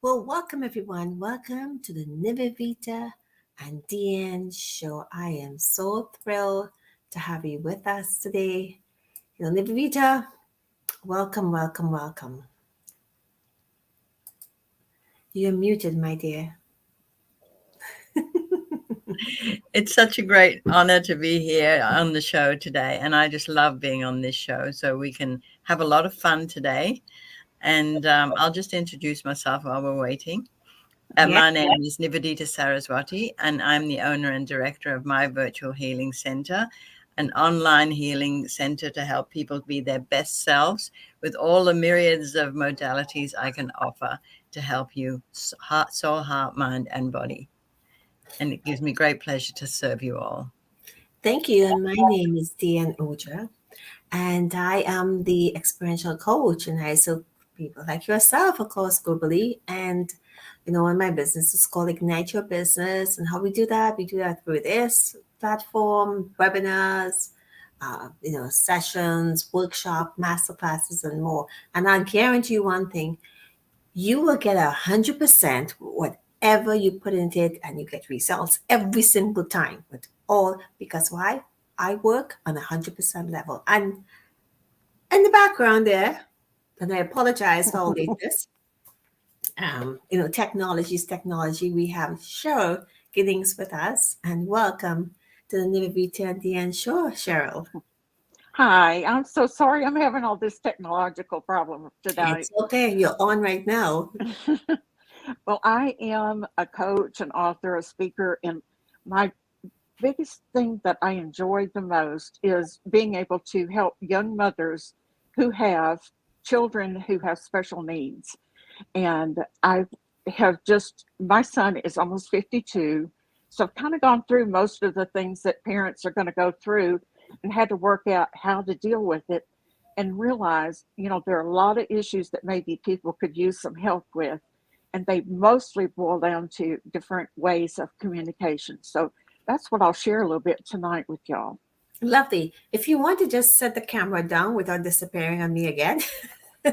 Well, welcome everyone. Welcome to the Nivedita and Dianne show. I am so thrilled to have you with us today. Nivedita, welcome, welcome, welcome. You're muted, my dear. It's such a great honor to be here on the show today. And I just love being on this show. So we can have a lot of fun today. And I'll just introduce myself while we're waiting. Yeah. My name is Nivedita Saraswati, and I'm the owner and director of My Virtual Healing Center, an online healing center to help people be their best selves with all the myriads of modalities I can offer to help you heart, soul, heart, mind, and body. And it gives me great pleasure to serve you all. Thank you. And my name is Dianne Ojar, and I am the experiential coach, and I serve people like yourself, of course, globally. And my business is called Ignite Your Business. And how we do that through this platform, webinars, sessions, workshop, master classes, and more. And I guarantee you one thing, you will get 100% whatever you put into it, and you get results every single time. But all because why? I work on 100% level. And in the background there, and I apologize for all this. Technology is technology. We have Cheryl Ginnings with us, and welcome to the Nivedita and Dianne show, Cheryl. Hi, I'm so sorry I'm having all this technological problem today. It's okay. You're on right now. Well, I am a coach, an author, a speaker, and my biggest thing that I enjoy the most is being able to help young mothers who have children who have special needs. And my son is almost 52, so I've kind of gone through most of the things that parents are going to go through and had to work out how to deal with it and realize, there are a lot of issues that maybe people could use some help with. And they mostly boil down to different ways of communication. So that's what I'll share a little bit tonight with y'all. Lovely. If you want to just set the camera down without disappearing on me again.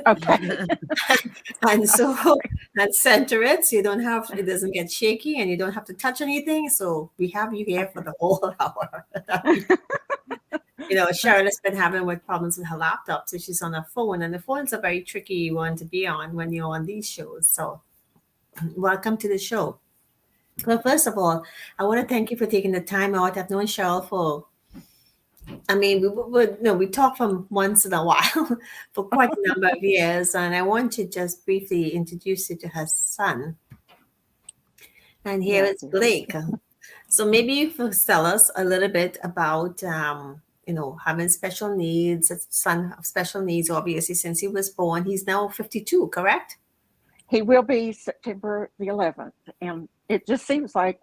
Okay. and so and center it so it doesn't get shaky and you don't have to touch anything. So we have you here for the whole hour. Cheryl has been having problems with her laptop, so she's on her phone, and the phone's a very tricky one to be on when you're on these shows. So welcome to the show. Well, first of all, I want to thank you for taking the time out. I've known Cheryl we talk from once in a while for quite a number of years, and I want to just briefly introduce you to her son. And here is Blake. So maybe you could tell us a little bit about, having special needs, a son of special needs, obviously, since he was born. He's now 52, correct? He will be September the 11th. And it just seems like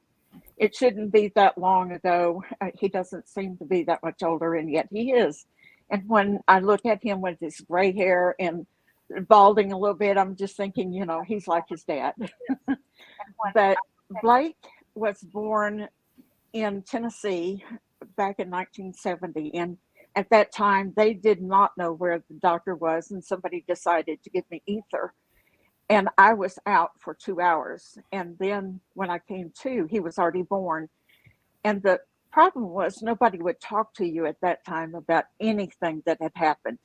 it shouldn't be that long ago. He doesn't seem to be that much older, and yet he is. And when I look at him with his gray hair and balding a little bit, I'm just thinking, he's like his dad. But Blake was born in Tennessee back in 1970. And at that time, they did not know where the doctor was, and somebody decided to give me ether. And I was out for 2 hours. And then when I came to, he was already born. And the problem was nobody would talk to you at that time about anything that had happened.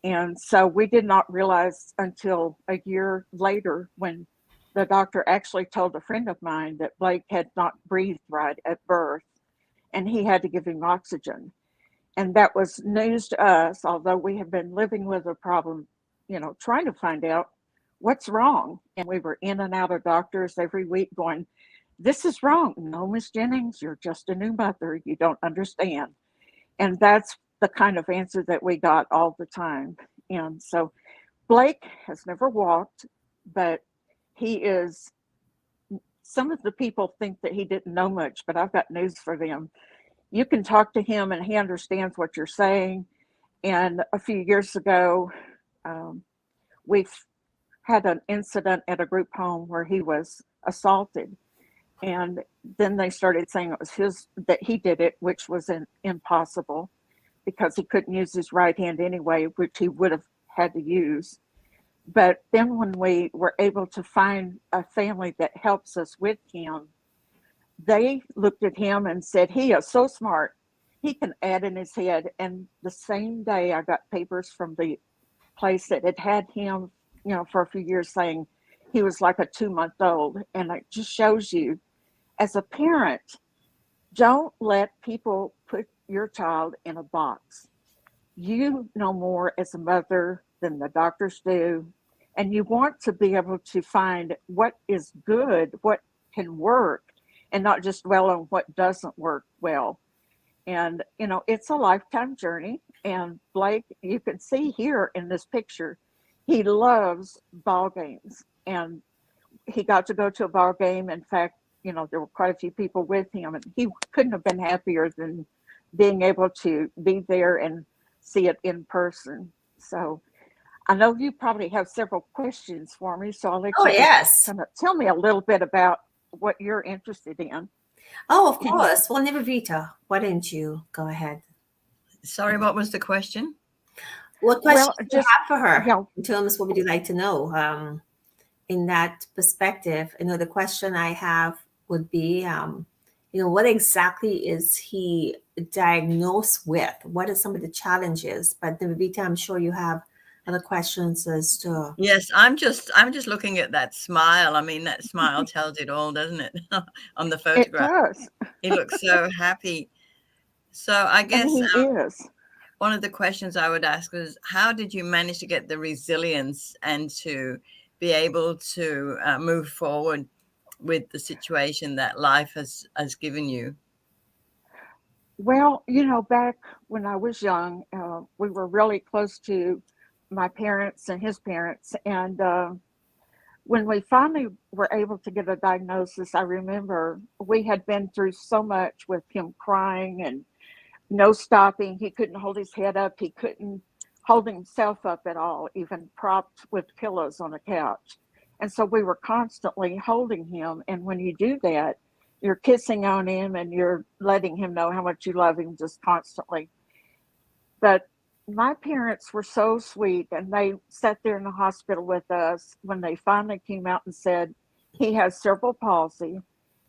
And so we did not realize until a year later when the doctor actually told a friend of mine that Blake had not breathed right at birth and he had to give him oxygen. And that was news to us, although we have been living with a problem, trying to find out what's wrong. And we were in and out of doctors every week going, this is wrong. No, Miss Jennings, you're just a new mother. You don't understand. And that's the kind of answer that we got all the time. And so Blake has never walked, but some of the people think that he didn't know much, but I've got news for them. You can talk to him and he understands what you're saying. And a few years ago, we've had an incident at a group home where he was assaulted. And then they started saying it was that he did it, which was impossible because he couldn't use his right hand anyway, which he would have had to use. But then when we were able to find a family that helps us with him, they looked at him and said, he is so smart. He can add in his head. And the same day I got papers from the place that had him, for a few years, saying he was like a 2-month-old. And it just shows you, as a parent, don't let people put your child in a box. You know more as a mother than the doctors do. And you want to be able to find what is good, what can work, and not just dwell on what doesn't work well. And, it's a lifetime journey. And Blake, you can see here in this picture, he loves ball games. And he got to go to a ball game. In fact, there were quite a few people with him, and he couldn't have been happier than being able to be there and see it in person. So I know you probably have several questions for me, so I'll let you yes. kind of tell me a little bit about what you're interested in. Oh, of course. Well, Nivedita, why don't you go ahead? Sorry, what was the question? What question do you have for her? In terms of what would you like to know? In that perspective, the question I have would be, what exactly is he diagnosed with? What are some of the challenges? But Nivedita, I'm sure you have other questions as to. Yes, I'm just looking at that smile. I mean, that smile tells it all, doesn't it? On the photograph. It does. He looks so happy. So I guess and he is. One of the questions I would ask is, how did you manage to get the resilience and to be able to move forward with the situation that life has given you? Well, back when I was young, we were really close to my parents and his parents. And when we finally were able to get a diagnosis, I remember we had been through so much with him crying and no stopping. He couldn't hold his head up. He couldn't hold himself up at all, even propped with pillows on the couch. And so we were constantly holding him. And when you do that, you're kissing on him and you're letting him know how much you love him just constantly. But my parents were so sweet, and they sat there in the hospital with us when they finally came out and said, he has cerebral palsy,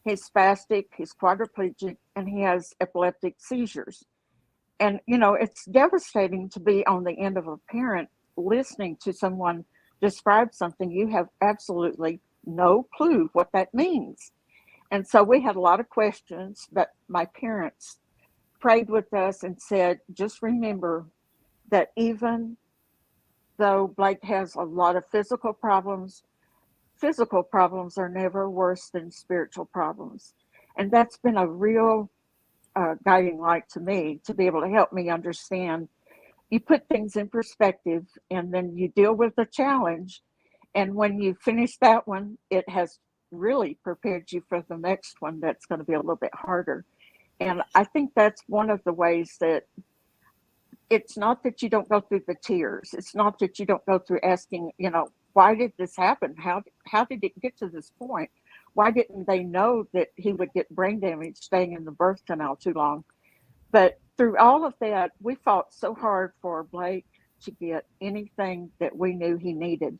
he's spastic, he's quadriplegic, and he has epileptic seizures. And, it's devastating to be on the end of a parent listening to someone describe something you have absolutely no clue what that means. And so we had a lot of questions, but my parents prayed with us and said, just remember that even though Blake has a lot of physical problems are never worse than spiritual problems. And that's been a real guiding light to me, to be able to help me understand. You put things in perspective, and then you deal with the challenge. And when you finish that one, it has really prepared you for the next one that's going to be a little bit harder. And I think that's one of the ways that it's not that you don't go through the tears. It's not that you don't go through asking, why did this happen? How did it get to this point? Why didn't they know that he would get brain damage staying in the birth canal too long? But through all of that, we fought so hard for Blake to get anything that we knew he needed.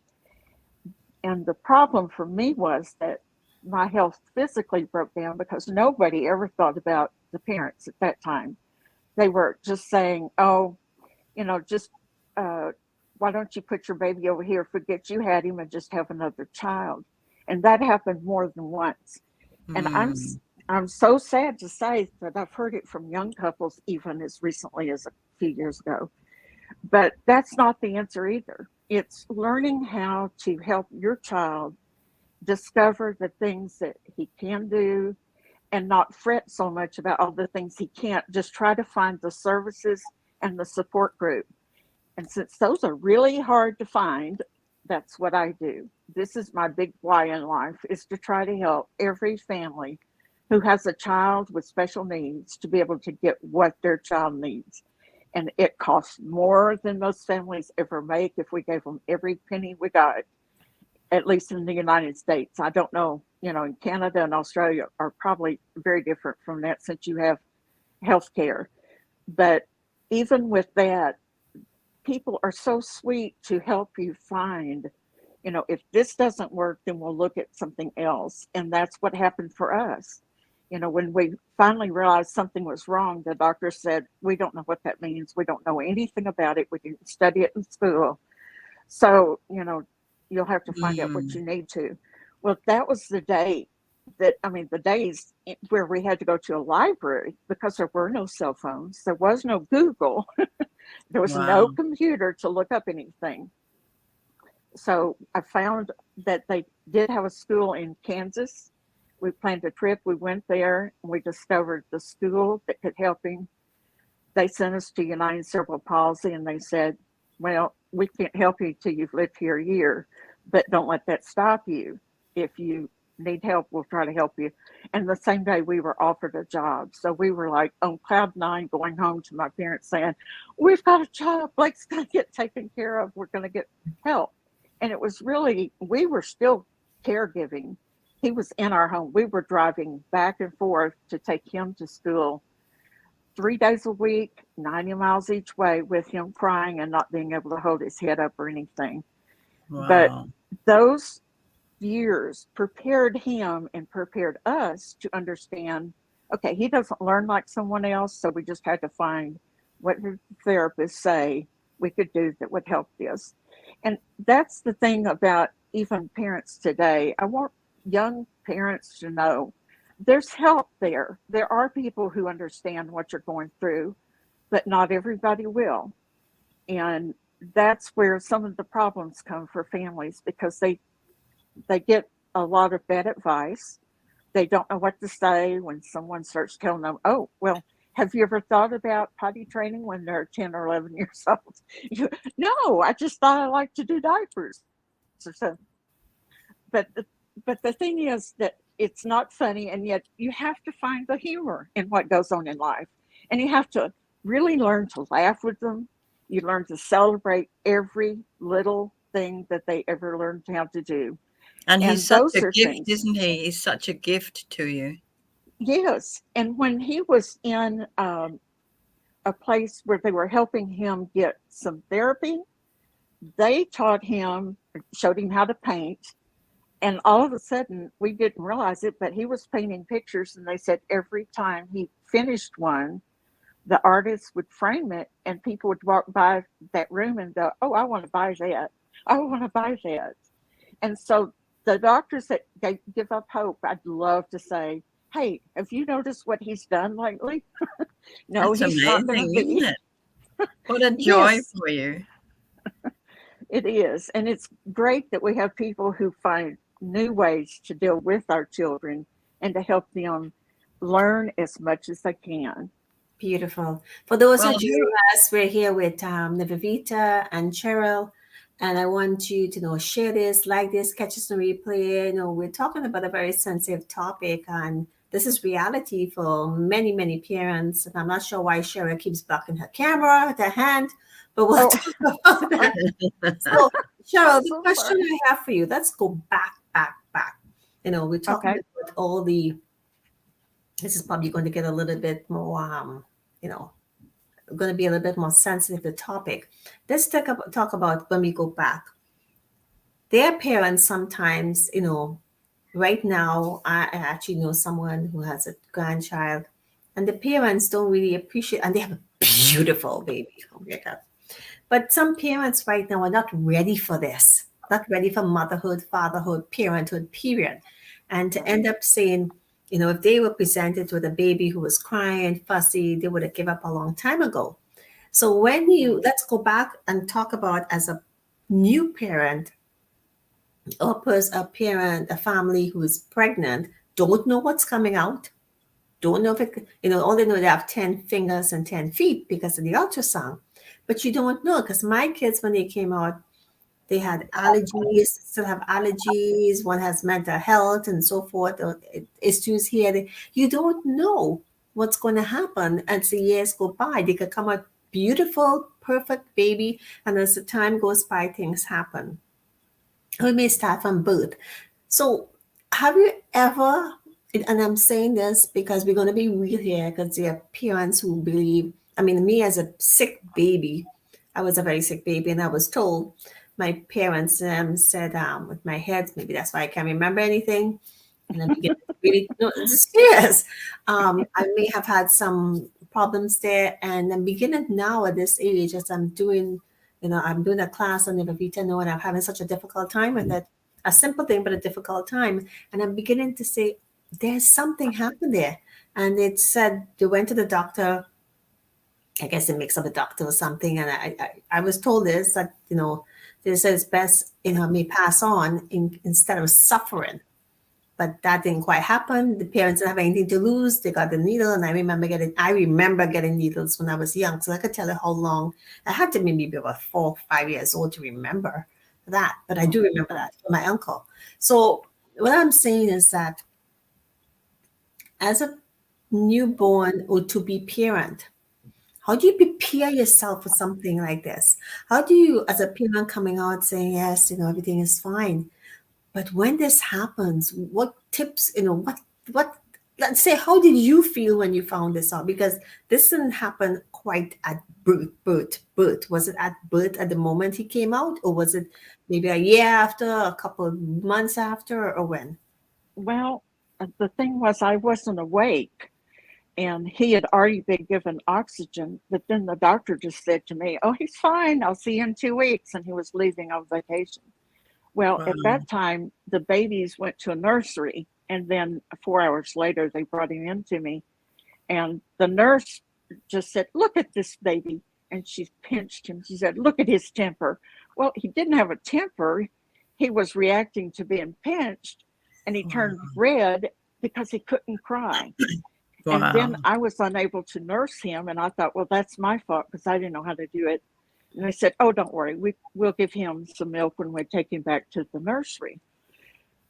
And the problem for me was that my health physically broke down because nobody ever thought about the parents at that time. They were just saying, why don't you put your baby over here, forget you had him, and just have another child? And that happened more than once. And I'm so sad to say that I've heard it from young couples even as recently as a few years ago. But that's not the answer either. It's learning how to help your child discover the things that he can do and not fret so much about all the things he can't. Just try to find the services and the support group. And since those are really hard to find, that's what I do. This is my big why in life, is to try to help every family who has a child with special needs to be able to get what their child needs. And it costs more than most families ever make if we gave them every penny we got, at least in the United States. I don't know, in Canada and Australia are probably very different from that since you have health care. But even with that, people are so sweet to help you find If this doesn't work, then we'll look at something else. And that's what happened for us. When we finally realized something was wrong, the doctor said, we don't know what that means. We don't know anything about it. We didn't study it in school. So, you'll have to find out what you need to. Well, that was the day the days where we had to go to a library because there were no cell phones. There was no Google. There was no computer to look up anything. So I found that they did have a school in Kansas. We planned a trip. We went there and we discovered the school that could help him. They sent us to United Cerebral Palsy and they said, well, we can't help you till you've lived here a year, but don't let that stop you. If you need help, we'll try to help you. And the same day we were offered a job. So we were like on cloud nine going home to my parents saying, we've got a job. Blake's going to get taken care of. We're going to get help. And it was really, we were still caregiving. He was in our home. We were driving back and forth to take him to school 3 days a week, 90 miles each way with him crying and not being able to hold his head up or anything. Wow. But those years prepared him and prepared us to understand, okay, he doesn't learn like someone else. So we just had to find what the therapists say we could do that would help this. And that's the thing about even parents today. I want young parents to know there's help there. There are people who understand what you're going through, but not everybody will. And that's where some of the problems come for families because they get a lot of bad advice. They don't know what to say when someone starts telling them, oh, well, have you ever thought about potty training when they're 10 or 11 years old? No, I just thought I liked to do diapers or something. But the thing is that it's not funny, and yet you have to find the humor in what goes on in life. And you have to really learn to laugh with them. You learn to celebrate every little thing that they ever learned how to do. And he's such those a are gift, things. isn't he? He's such a gift to you. Yes. And when he was in a place where they were helping him get some therapy, they taught him, showed him how to paint. And all of a sudden, we didn't realize it, but he was painting pictures. And they said every time he finished one, the artist would frame it and people would walk by that room and go, oh, I want to buy that. I want to buy that. And so the doctors that they give up hope, I'd love to say, hey, have you noticed what he's done lately? No, That's he's amazing, not going to be. isn't it? What a joy Yes, for you. it is. And it's great that we have people who find new ways to deal with our children and to help them learn as much as they can. Beautiful. For those Well, who join us, we're here with Nivedita and Cheryl. And I want you to share this, like this, catch us on replay. We're talking about a very sensitive topic, and this is reality for many, many parents. And I'm not sure why Cheryl keeps blocking her camera with her hand, but we'll talk about that. So, Cheryl, the question I have for you, let's go back. We're talking about all the, this is probably going to get a little bit more, going to be a little bit more sensitive to the topic. Let's talk about when we go back. Their parents sometimes, right now, I actually know someone who has a grandchild, and the parents don't really appreciate, and they have a beautiful baby. Oh my God. But some parents right now are not ready for this, not ready for motherhood, fatherhood, parenthood, period. And to end up saying, if they were presented with a baby who was crying, fussy, they would have given up a long time ago. So let's go back and talk about as a new parent, or a parent, a family who is pregnant, don't know what's coming out, don't know if it, only know they have 10 fingers and 10 feet because of the ultrasound. But you don't know, because my kids, when they came out, they had allergies, still have allergies. One has mental health and so forth, or issues here. You don't know what's going to happen as the years go by. They could come out beautiful, perfect baby, and as the time goes by, things happen. We may start from birth. So have you ever, and I'm saying this because we're going to be real here, because there are parents who believe, me as a sick baby, I was a very sick baby, and I was told, my parents said with my head, maybe that's why I can't remember anything. And I began to really, no, it's serious. I may have had some problems there. And I'm beginning now at this age, as I'm doing, I'm doing a class on Nivedita and I'm having such a difficult time with it. A simple thing, but a difficult time. And I'm beginning to say, there's something happened there. And it said they went to the doctor. I guess it makes up a doctor or something. And I was told this, that, they said it's best, may pass on instead of suffering. But that didn't quite happen. The parents didn't have anything to lose. They got the needle. And I remember getting needles when I was young. So I could tell you how long. I had to maybe be about 4 or 5 years old to remember that. But I do remember that from my uncle. So what I'm saying is that as a newborn or to-be parent, how do you prepare yourself for something like this? How do you, as a parent coming out saying, yes, everything is fine. But when this happens, what tips, let's say, how did you feel when you found this out? Because this didn't happen quite at birth. Was it at birth at the moment he came out? Or was it maybe a year after, a couple of months after, or when? Well, the thing was, I wasn't awake. And he had already been given oxygen, but then the doctor just said to me, oh, he's fine. I'll see you in 2 weeks. And he was leaving on vacation. Well, Wow. At that time, the babies went to a nursery. And then 4 hours later, they brought him into me. And the nurse just said, look at this baby. And she pinched him. She said, look at his temper. Well, he didn't have a temper. He was reacting to being pinched. And he turned red because he couldn't cry. Wow. And then I was unable to nurse him. And I thought, well, that's my fault because I didn't know how to do it. And they said, oh, don't worry. We'll give him some milk when we take him back to the nursery.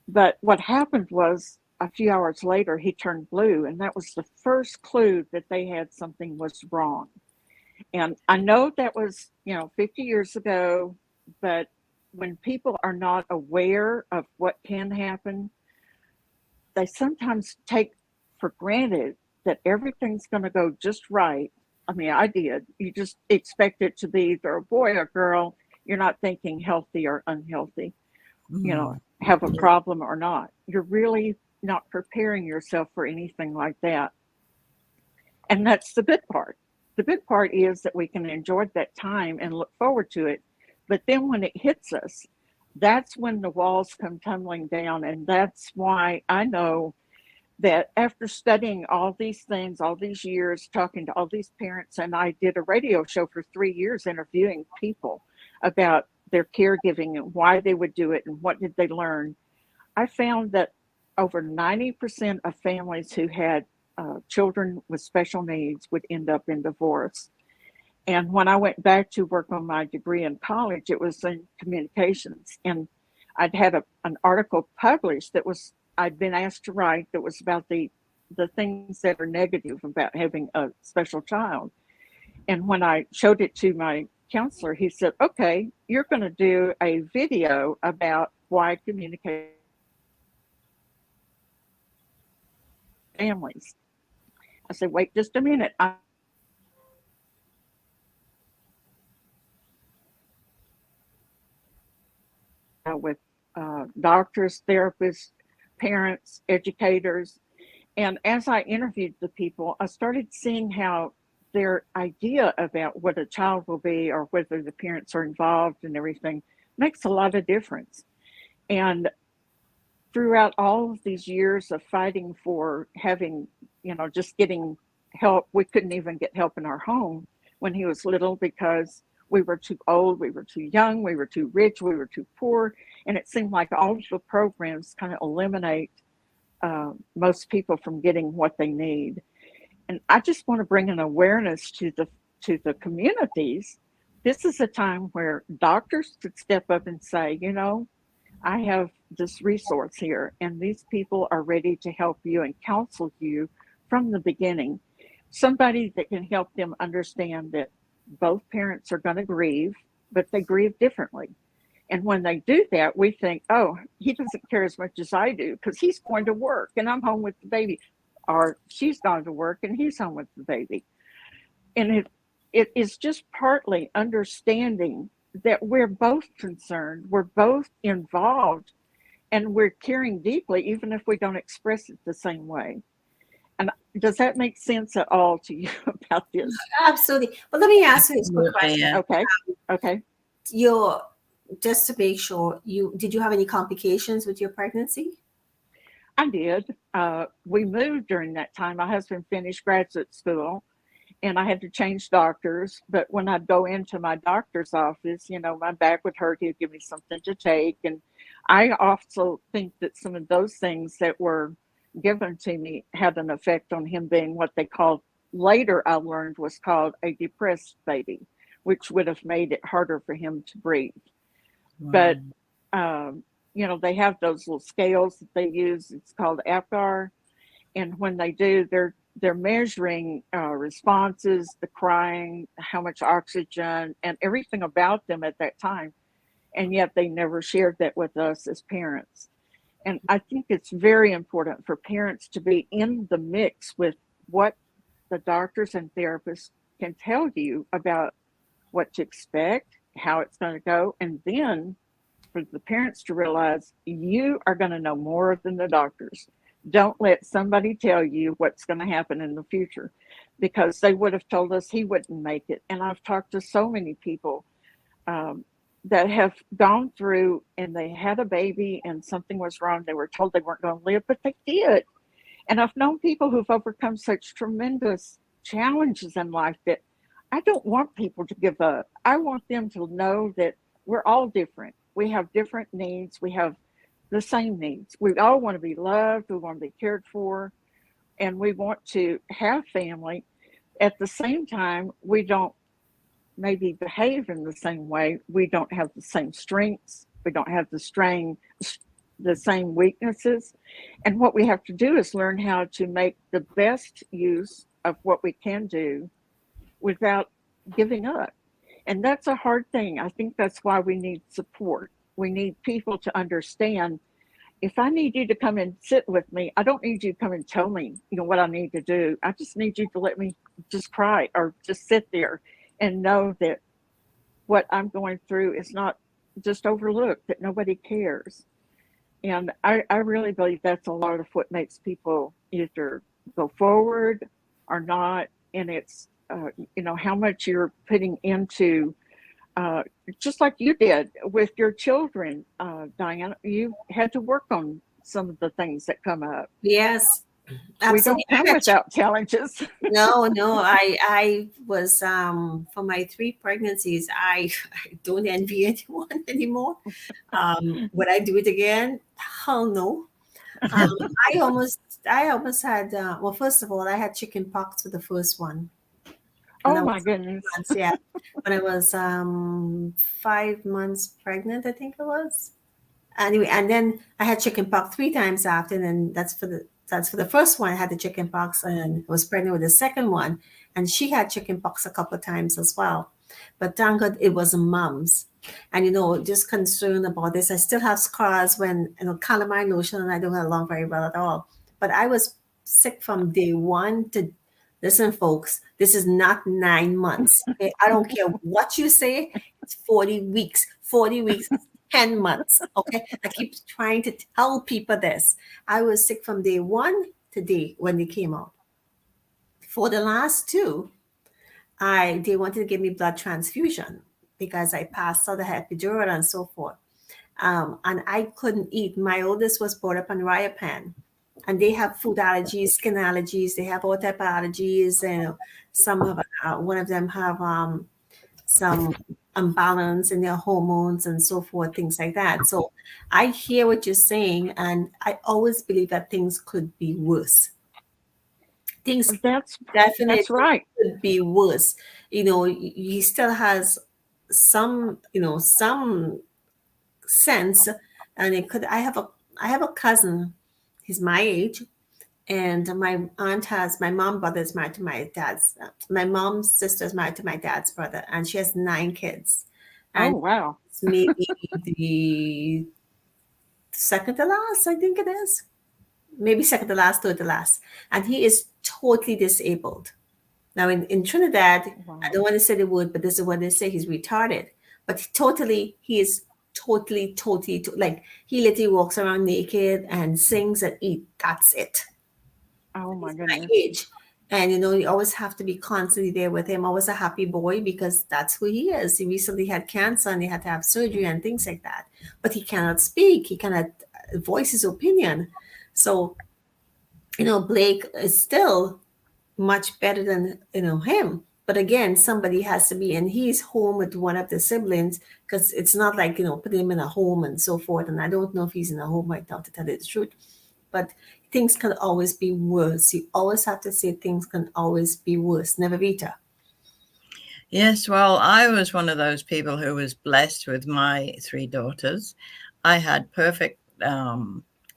But what happened was a few hours later, he turned blue. And that was the first clue that they had something was wrong. And I know that was, 50 years ago. But when people are not aware of what can happen, they sometimes take for granted that everything's going to go just right. I mean, I did. You just expect it to be either a boy or girl. You're not thinking healthy or unhealthy, have a problem or not. You're really not preparing yourself for anything like that. And that's the good part. The good part is that we can enjoy that time and look forward to it. But then when it hits us, that's when the walls come tumbling down. And that's why I know that after studying all these things, all these years, talking to all these parents, and I did a radio show for 3 years interviewing people about their caregiving and why they would do it and what did they learn. I found that over 90% of families who had children with special needs would end up in divorce. And when I went back to work on my degree in college, it was in communications. And I'd had an article published that I'd been asked to write that was about the things that are negative about having a special child. And when I showed it to my counselor, he said, okay, you're going to do a video about why communication families. I said, wait just a minute. With doctors, therapists, parents, educators. And as I interviewed the people, I started seeing how their idea about what a child will be or whether the parents are involved and everything makes a lot of difference. And throughout all of these years of fighting for having, just getting help, we couldn't even get help in our home when he was little because we were too old, we were too young, we were too rich, we were too poor. And it seemed like all of the programs kind of eliminate most people from getting what they need. And I just want to bring an awareness to the communities. This is a time where doctors could step up and say, I have this resource here, and these people are ready to help you and counsel you from the beginning. Somebody that can help them understand that both parents are going to grieve, but they grieve differently. And when they do that, we think, oh, he doesn't care as much as I do because he's going to work and I'm home with the baby. Or she's gone to work and he's home with the baby. And it is just partly understanding that we're both concerned, we're both involved, and we're caring deeply, even if we don't express it the same way. And does that make sense at all to you about this? Absolutely. But let me ask you this quick question. Yeah. Okay. Just to make sure, did you have any complications with your pregnancy? I did. We moved during that time. My husband finished graduate school, and I had to change doctors. But when I'd go into my doctor's office, my back would hurt. He'd give me something to take. And I also think that some of those things that were given to me had an effect on him being what they called, later I learned was called a depressed baby, which would have made it harder for him to breathe. Wow. But, they have those little scales that they use. It's called APGAR. And when they do, they're measuring responses, the crying, how much oxygen, and everything about them at that time. And yet they never shared that with us as parents. And I think it's very important for parents to be in the mix with what the doctors and therapists can tell you about what to expect, how it's going to go, and then for the parents to realize you are going to know more than the doctors. Don't let somebody tell you what's going to happen in the future, because they would have told us he wouldn't make it. And I've talked to so many people that have gone through and they had a baby and something was wrong. They were told they weren't going to live, but they did. And I've known people who've overcome such tremendous challenges in life that I don't want people to give up. I want them to know that we're all different. We have different needs. We have the same needs. We all want to be loved. We want to be cared for. And we want to have family. At the same time, we don't maybe behave in the same way. We don't have the same strengths. We don't have the same weaknesses. And what we have to do is learn how to make the best use of what we can do without giving up. And that's a hard thing. I think that's why we need support. We need people to understand, if I need you to come and sit with me, I don't need you to come and tell me, what I need to do. I just need you to let me just cry or just sit there and know that what I'm going through is not just overlooked, that nobody cares. And I really believe that's a lot of what makes people either go forward or not. And it's, how much you're putting into, just like you did with your children, Dianne, you had to work on some of the things that come up. Yes, absolutely. We don't come without challenges. No, I was for my 3 pregnancies, I don't envy anyone anymore. Would I do it again? Hell no. I almost had, well, first of all, I had chicken pox for the first one. Oh my goodness. Months, yeah. When I was 5 months pregnant, I think it was. Anyway, and then I had chicken pox 3 times after, and then that's for the first one. I had the chicken pox and was pregnant with the second one, and she had chicken pox a couple of times as well. But thank God it was mom's. And just concerned about this. I still have scars when calamine lotion, and I don't get along very well at all. But I was sick from day one to. Listen, folks, this is not 9 months. Okay? I don't care what you say. It's 40 weeks, 10 months. Okay. I keep trying to tell people this. I was sick from day one to day when they came out. For the last 2, they wanted to give me blood transfusion because I passed out the epidural and so forth. And I couldn't eat. My oldest was brought up on Riapan. And they have food allergies, skin allergies. They have all type of allergies, and some of one of them have some imbalance in their hormones and so forth, things like that. So I hear what you're saying, and I always believe that things could be worse. Things definitely right. could be worse. He still has some sense, and it could. I have a cousin. He's my age, and my brother is married to my mom's sister is married to my dad's brother, and she has 9 kids. And oh wow! It's maybe the second to last, I think it is. Maybe second to last, third to last, and he is totally disabled. Now in Trinidad, wow. I don't want to say the word, but this is what they say: he's retarded. but he is totally, like, he literally walks around naked and sings and eat. That's it. Oh my He's my goodness. age. And, you always have to be constantly there with him. Always a happy boy, because that's who he is. He recently had cancer and he had to have surgery and things like that. But he cannot speak. He cannot voice his opinion. So, Blake is still much better than, him. But again, somebody has to be, and he's home with one of the siblings, because it's not like, put him in a home and so forth. And I don't know if he's in a home right now, to tell you the truth. But things can always be worse. You always have to say things can always be worse. Nivedita. Yes, well, I was one of those people who was blessed with my 3 daughters. I had perfect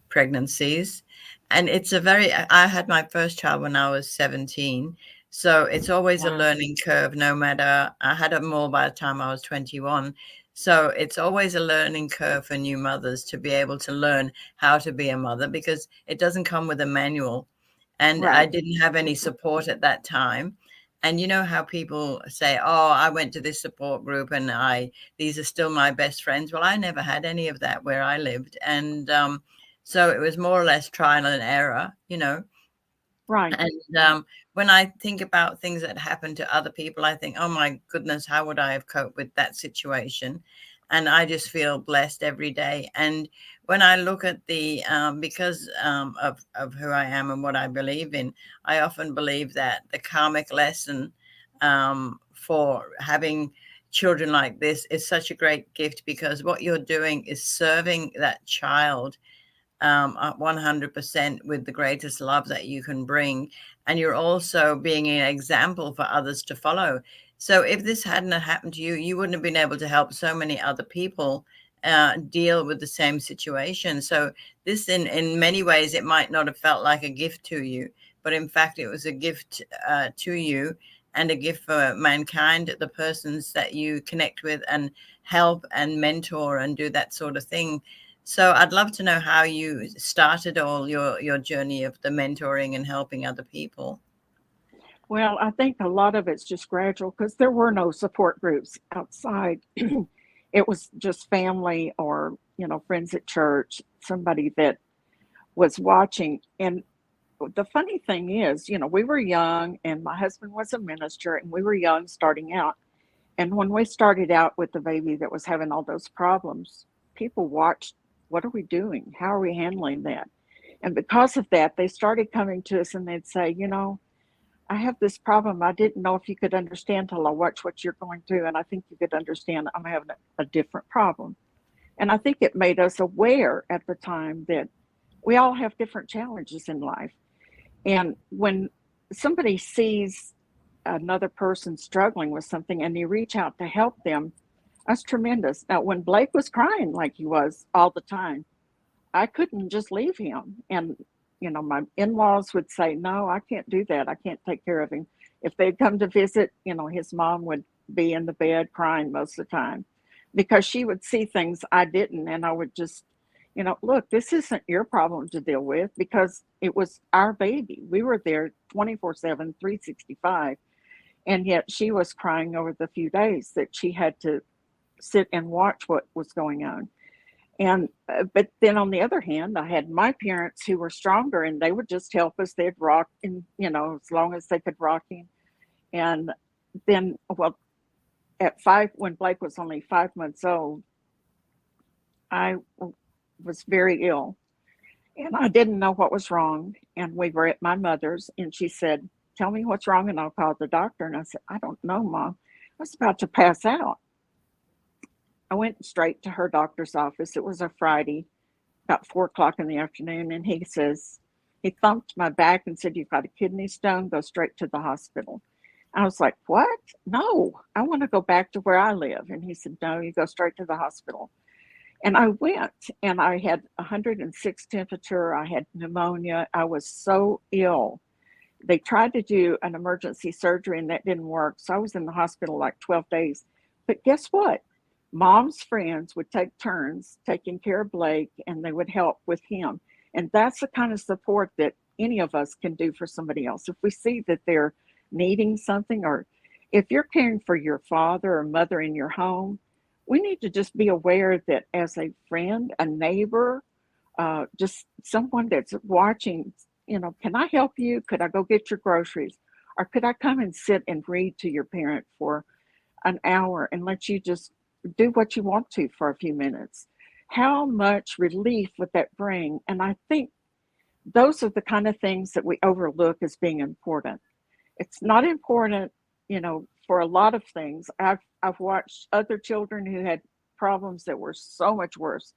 pregnancies, and I had my first child when I was 17. So it's always a Wow. learning curve, no matter, I had them all by the time I was 21. So it's always a learning curve for new mothers to be able to learn how to be a mother, because it doesn't come with a manual. And I Right. didn't have any support at that time. And you know how people say, oh, I went to this support group and these are still my best friends. Well, I never had any of that where I lived. And so it was more or less trial and error, Right. And when I think about things that happened to other people, I think, oh my goodness, how would I have coped with that situation? And I just feel blessed every day. And when I look at because of who I am and what I believe in, I often believe that the karmic lesson for having children like this is such a great gift, because what you're doing is serving that child 100% with the greatest love that you can bring. And you're also being an example for others to follow. So if this hadn't happened to you, you wouldn't have been able to help so many other people deal with the same situation. So this, in many ways, it might not have felt like a gift to you, but in fact, it was a gift to you, and a gift for mankind, the persons that you connect with and help and mentor and do that sort of thing. So I'd love to know how you started all your journey of the mentoring and helping other people. Well, I think a lot of it's just gradual, because there were no support groups outside. It was just family or, friends at church, somebody that was watching. And the funny thing is, we were young and my husband was a minister and we were young starting out. And when we started out with the baby that was having all those problems, people watched, what are we doing? How are we handling that? And because of that, they started coming to us and they'd say, I have this problem. I didn't know if you could understand till I watch what you're going through. And I think you could understand I'm having a different problem. And I think it made us aware at the time that we all have different challenges in life. And when somebody sees another person struggling with something and you reach out to help them, that's tremendous. Now, when Blake was crying like he was all the time, I couldn't just leave him. And, my in-laws would say, no, I can't do that. I can't take care of him. If they'd come to visit, his mom would be in the bed crying most of the time, because she would see things I didn't. And I would just, look, this isn't your problem to deal with, because it was our baby. We were there 24/7, 365. And yet she was crying over the few days that she had to sit and watch what was going on. And but then on the other hand, I had my parents who were stronger, and they would just help us. They'd rock, and as long as they could rock him. And then, well, at 5, when Blake was only 5 months old, I was very ill, and I didn't know what was wrong. And we were at my mother's, and she said, "Tell me what's wrong, and I'll call the doctor." And I said, "I don't know, Mom. I was about to pass out." I went straight to her doctor's office. It was a Friday, about 4 o'clock in the afternoon. And he thumped my back and said, "You've got a kidney stone, go straight to the hospital." I was like, "What? No, I want to go back to where I live." And he said, "No, you go straight to the hospital." And I went, and I had 106 temperature. I had pneumonia. I was so ill. They tried to do an emergency surgery and that didn't work. So I was in the hospital like 12 days. But guess what? Mom's friends would take turns taking care of Blake, and they would help with him. And that's the kind of support that any of us can do for somebody else. If we see that they're needing something, or if you're caring for your father or mother in your home, we need to just be aware that as a friend, a neighbor, just someone that's watching, can I help you? Could I go get your groceries? Or could I come and sit and read to your parent for an hour and let you just do what you want to for a few minutes? How much relief would that bring? And I think those are the kind of things that we overlook as being important. It's not important, for a lot of things. I've watched other children who had problems that were so much worse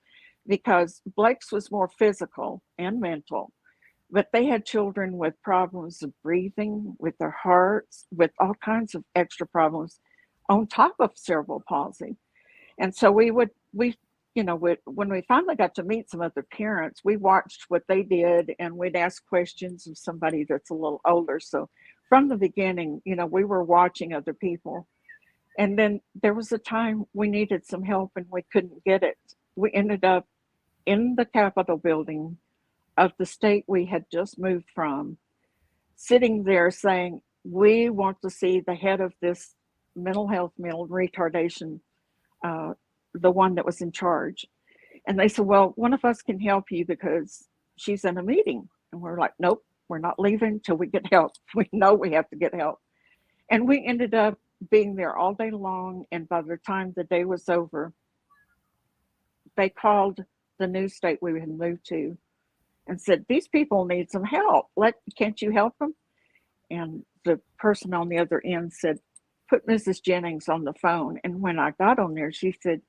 because Blake's was more physical and mental, but they had children with problems of breathing, with their hearts, with all kinds of extra problems on top of cerebral palsy. And so when we finally got to meet some other parents, we watched what they did and we'd ask questions of somebody that's a little older. So from the beginning, we were watching other people. And then there was a time we needed some help and we couldn't get it. We ended up in the Capitol building of the state we had just moved from, sitting there saying, we want to see the head of this mental health, mental retardation, the one that was in charge. And they said, well, one of us can help you because she's in a meeting. And we're like, nope, we're not leaving till we get help. We know we have to get help. And we ended up being there all day long. And by the time the day was over, they called the new state we had moved to and said, these people need some help. Can't you help them? And the person on the other end said, put Mrs. Ginnings on the phone. And when I got on there, she said,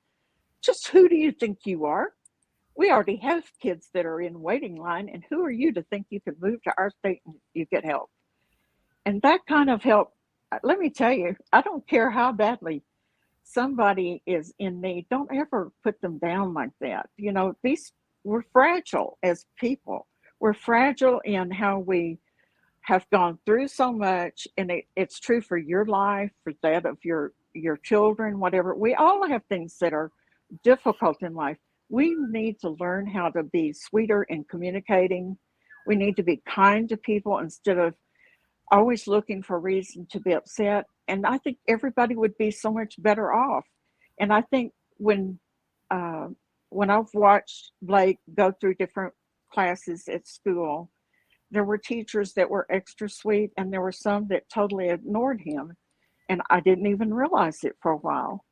just who do you think you are? We already have kids that are in waiting line. And who are you to think you could move to our state and you get help? And that kind of help, let me tell you, I don't care how badly somebody is in need. Don't ever put them down like that. We're fragile as people. We're fragile in how we have gone through so much, and it's true for your life, for that of your children, whatever. We all have things that are difficult in life. We need to learn how to be sweeter in communicating. We need to be kind to people instead of always looking for reason to be upset. And I think everybody would be so much better off. And I think when I've watched Blake go through different classes at school, there were teachers that were extra sweet and there were some that totally ignored him. And I didn't even realize it for a while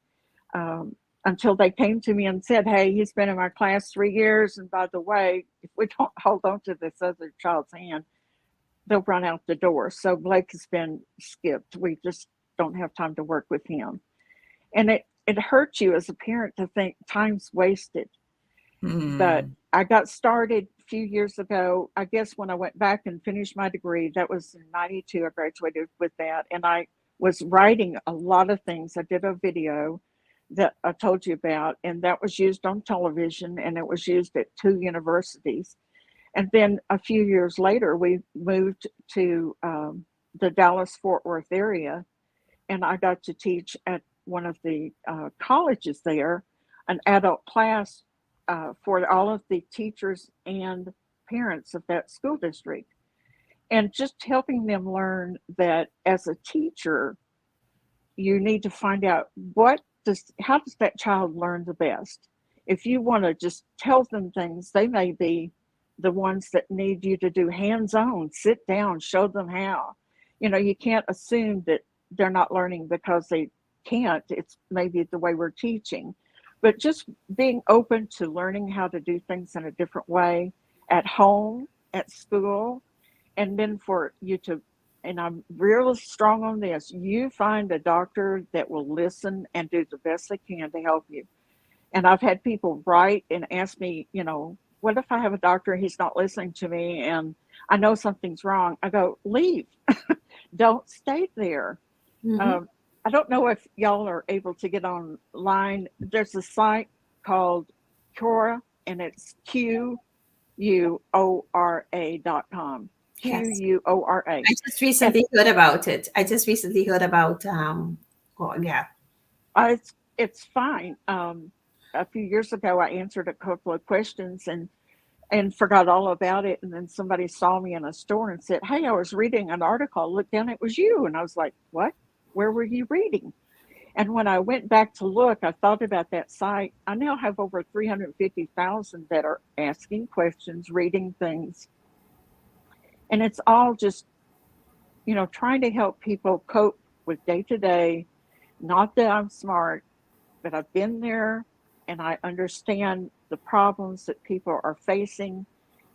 until they came to me and said, hey, he's been in my class 3 years. And by the way, if we don't hold on to this other child's hand, they'll run out the door. So Blake has been skipped. We just don't have time to work with him. And it hurts you as a parent to think time's wasted. But I got started a few years ago. I guess when I went back and finished my degree, that was in 92, I graduated with that. And I was writing a lot of things. I did a video that I told you about, and that was used on television, and it was used at 2 universities. And then a few years later, we moved to the Dallas-Fort Worth area, and I got to teach at one of the colleges there, an adult class for all of the teachers and parents of that school district. And just helping them learn that as a teacher, you need to find out how does that child learn the best. If you want to just tell them things, they may be the ones that need you to do hands-on, sit down, show them how. You can't assume that they're not learning because they can't. It's maybe the way we're teaching. But just being open to learning how to do things in a different way at home, at school, and then for you to, and I'm real strong on this, you find a doctor that will listen and do the best they can to help you. And I've had people write and ask me, what if I have a doctor, he's not listening to me and I know something's wrong? I go, leave. Don't stay there. Mm-hmm. I don't know if y'all are able to get online. There's a site called Quora, and it's QUORA.com. Yes. QUORA. I just recently heard about it. Yeah. It's fine. A few years ago, I answered a couple of questions and forgot all about it. And then somebody saw me in a store and said, hey, I was reading an article. Look down, it was you. And I was like, what? Where were you reading? And when I went back to look, I thought about that site. I now have over 350,000 that are asking questions, reading things. And it's all just, trying to help people cope with day to day. Not that I'm smart, but I've been there and I understand the problems that people are facing,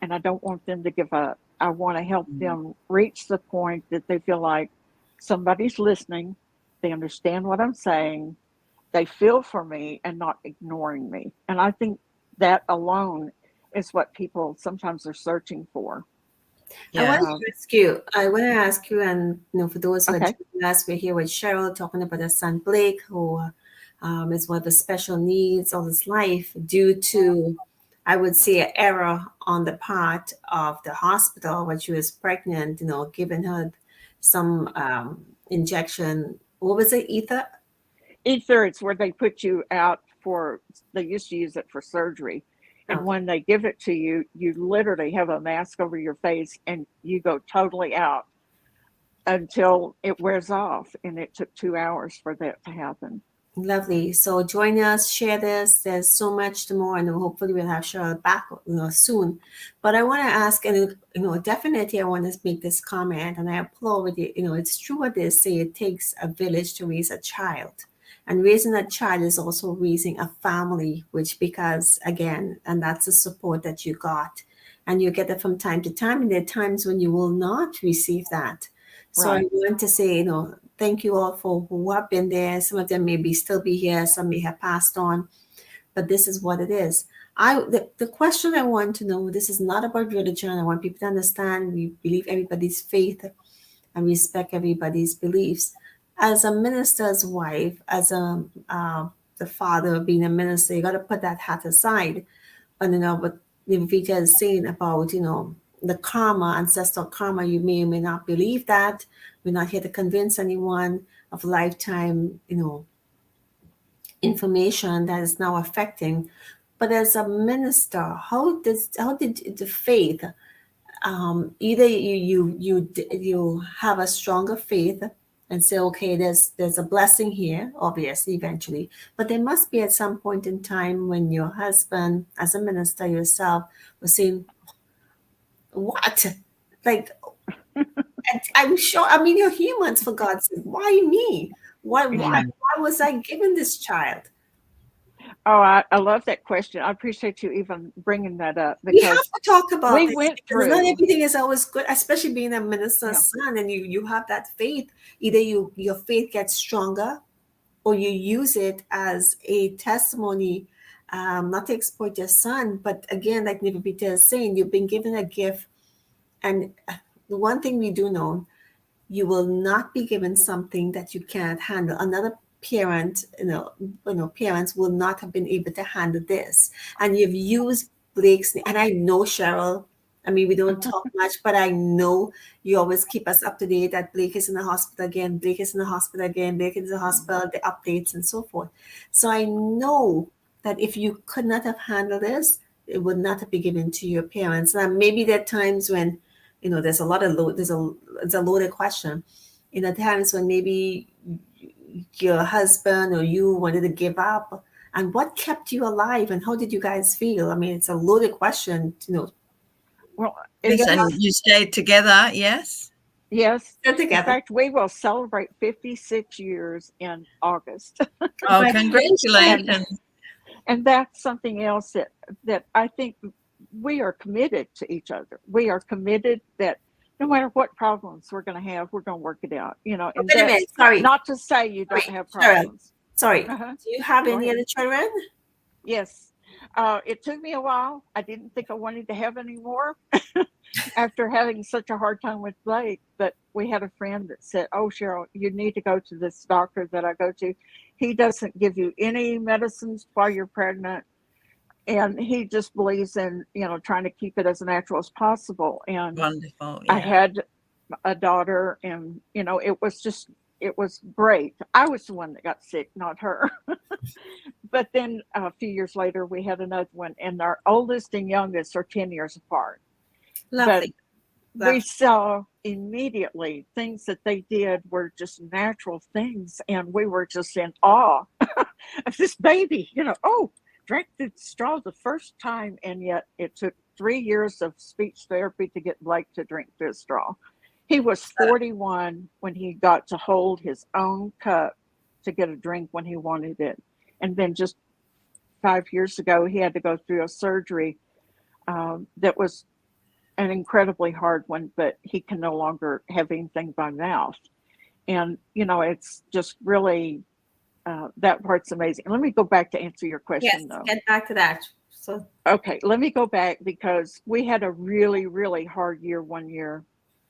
and I don't want them to give up. I want to help them reach the point that they feel like somebody's listening, they understand what I'm saying, they feel for me and not ignoring me. And I think that alone is what people sometimes are searching for. I Yeah. want to ask you. And for those who are Okay. joining us, we're here with Cheryl talking about her son Blake, who is one of the special needs of his life due to, I would say, an error on the part of the hospital when she was pregnant. Giving her some injection. What was it? Ether. Ether, it's where they put you out they used to use it for surgery. And Okay. when they give it to you, you literally have a mask over your face and you go totally out until it wears off. And it took 2 hours for that to happen. Lovely. So join us, share this. There's so much more, and hopefully we'll have Cheryl back, soon. But I want to ask, and definitely I want to make this comment, and I applaud with you. It's true what they say. It takes a village to raise a child, and raising a child is also raising a family. Because again, and that's the support that you got, and you get it from time to time. And there are times when you will not receive that. So Right. I want to say, thank you all for who have been there. Some of them may still be here. Some may have passed on, but this is what it is. The question I want to know, this is not about religion. I want people to understand we believe everybody's faith and respect everybody's beliefs. As a minister's wife, as the father being a minister, you got to put that hat aside. And what Nivedita is saying about, the karma, ancestral karma, you may or may not believe that. We're not here to convince anyone of lifetime, information that is now affecting. But as a minister, how did the faith, either you have a stronger faith and say, okay, there's a blessing here, obviously, eventually, but there must be at some point in time when your husband, as a minister yourself, was saying, what? Like, I'm sure, you're humans, for God's sake. Why me? Why was I given this child? Oh, I love that question. I appreciate you even bringing that up We have because to talk about we this went because not through. everything is always good, especially being a minister's son, and you have that faith. Either your faith gets stronger or you use it as a testimony, not to exploit your son, but again, like Nivedita is saying, you've been given a gift. And the one thing we do know, you will not be given something that you can't handle. Another parent, parents will not have been able to handle this. And you've used Blake's, and I know Cheryl. We don't talk much, but I know you always keep us up to date that Blake is in the hospital again, Blake is in the hospital again, Blake is in the hospital, the updates and so forth. So I know that if you could not have handled this, it would not have been given to your parents. And maybe there are times when, there's a lot of it's a loaded question. Times when maybe your husband or you wanted to give up, and what kept you alive, and how did you guys feel? It's a loaded question, Well, Yes, and you stayed together, yes? yes. Still In together. fact, we will celebrate 56 years in August. Oh, congratulations. And that's something else that I think we are committed to each other. We are committed that no matter what problems we're going to have, we're going to work it out. And Wait a minute, sorry. not to say you don't have Cheryl, problems. sorry. Uh-huh. Do you have Go any ahead. other children? Yes. It took me a while. I didn't think I wanted to have any more after having such a hard time with Blake. But we had a friend that said, "Oh, Cheryl, you need to go to this doctor that I go to. He doesn't give you any medicines while you're pregnant. And he just believes in, trying to keep it as natural as possible." And Wonderful. I Yeah. had a daughter, and, it was great. I was the one that got sick, not her. But then a few years later, we had another one, and our oldest and youngest are 10 years apart. Lovely. we saw immediately things that they did were just natural things, and we were just in awe of this baby. Oh, drank the straw the first time, and yet it took 3 years of speech therapy to get Blake to drink the straw. He was 41 when he got to hold his own cup to get a drink when he wanted it. And then just 5 years ago, he had to go through a surgery that was an incredibly hard one, but he can no longer have anything by mouth. And, it's just really, that part's amazing. Let me go back to answer your question, though. Get back to that. So, okay, let me go back because we had a really, really hard year one year.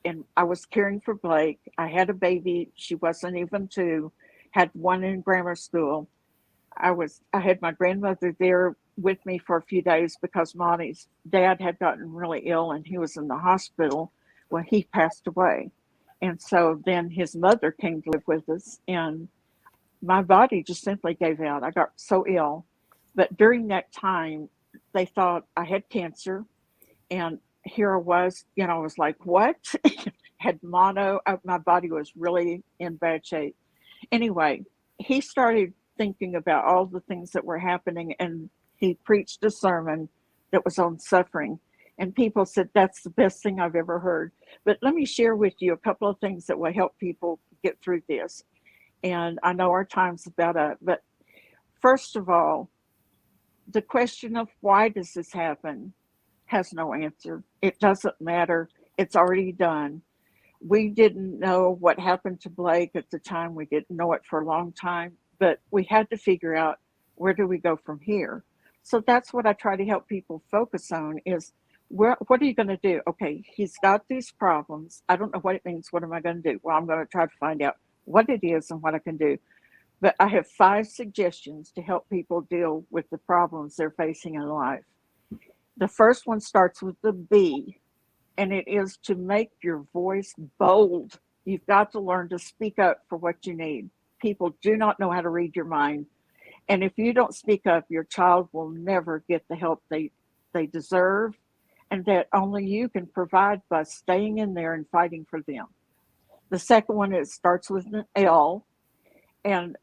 And I was caring for Blake. I had a baby. She wasn't even 2, had one in grammar school. I had my grandmother there with me for a few days because Monty's dad had gotten really ill and he was in the hospital when he passed away. And so then his mother came to live with us, and my body just simply gave out. I got so ill. But during that time, they thought I had cancer, and here I was, I was like, what? Had mono. My body was really in bad shape. Anyway, he started thinking about all the things that were happening, and he preached a sermon that was on suffering. And people said, that's the best thing I've ever heard. But let me share with you a couple of things that will help people get through this. And I know our time's about up, but first of all, the question of why does this happen has no answer. It doesn't matter. It's already done. We didn't know what happened to Blake at the time. We didn't know it for a long time, but we had to figure out, where do we go from here? So that's what I try to help people focus on is, what are you going to do? Okay, he's got these problems. I don't know what it means. What am I going to do? Well, I'm going to try to find out what it is and what I can do. But I have 5 suggestions to help people deal with the problems they're facing in life. The first one starts with the B, and it is to make your voice bold. You've got to learn to speak up for what you need. People do not know how to read your mind. And if you don't speak up, your child will never get the help they deserve, and that only you can provide by staying in there and fighting for them. The second one, it starts with an L, and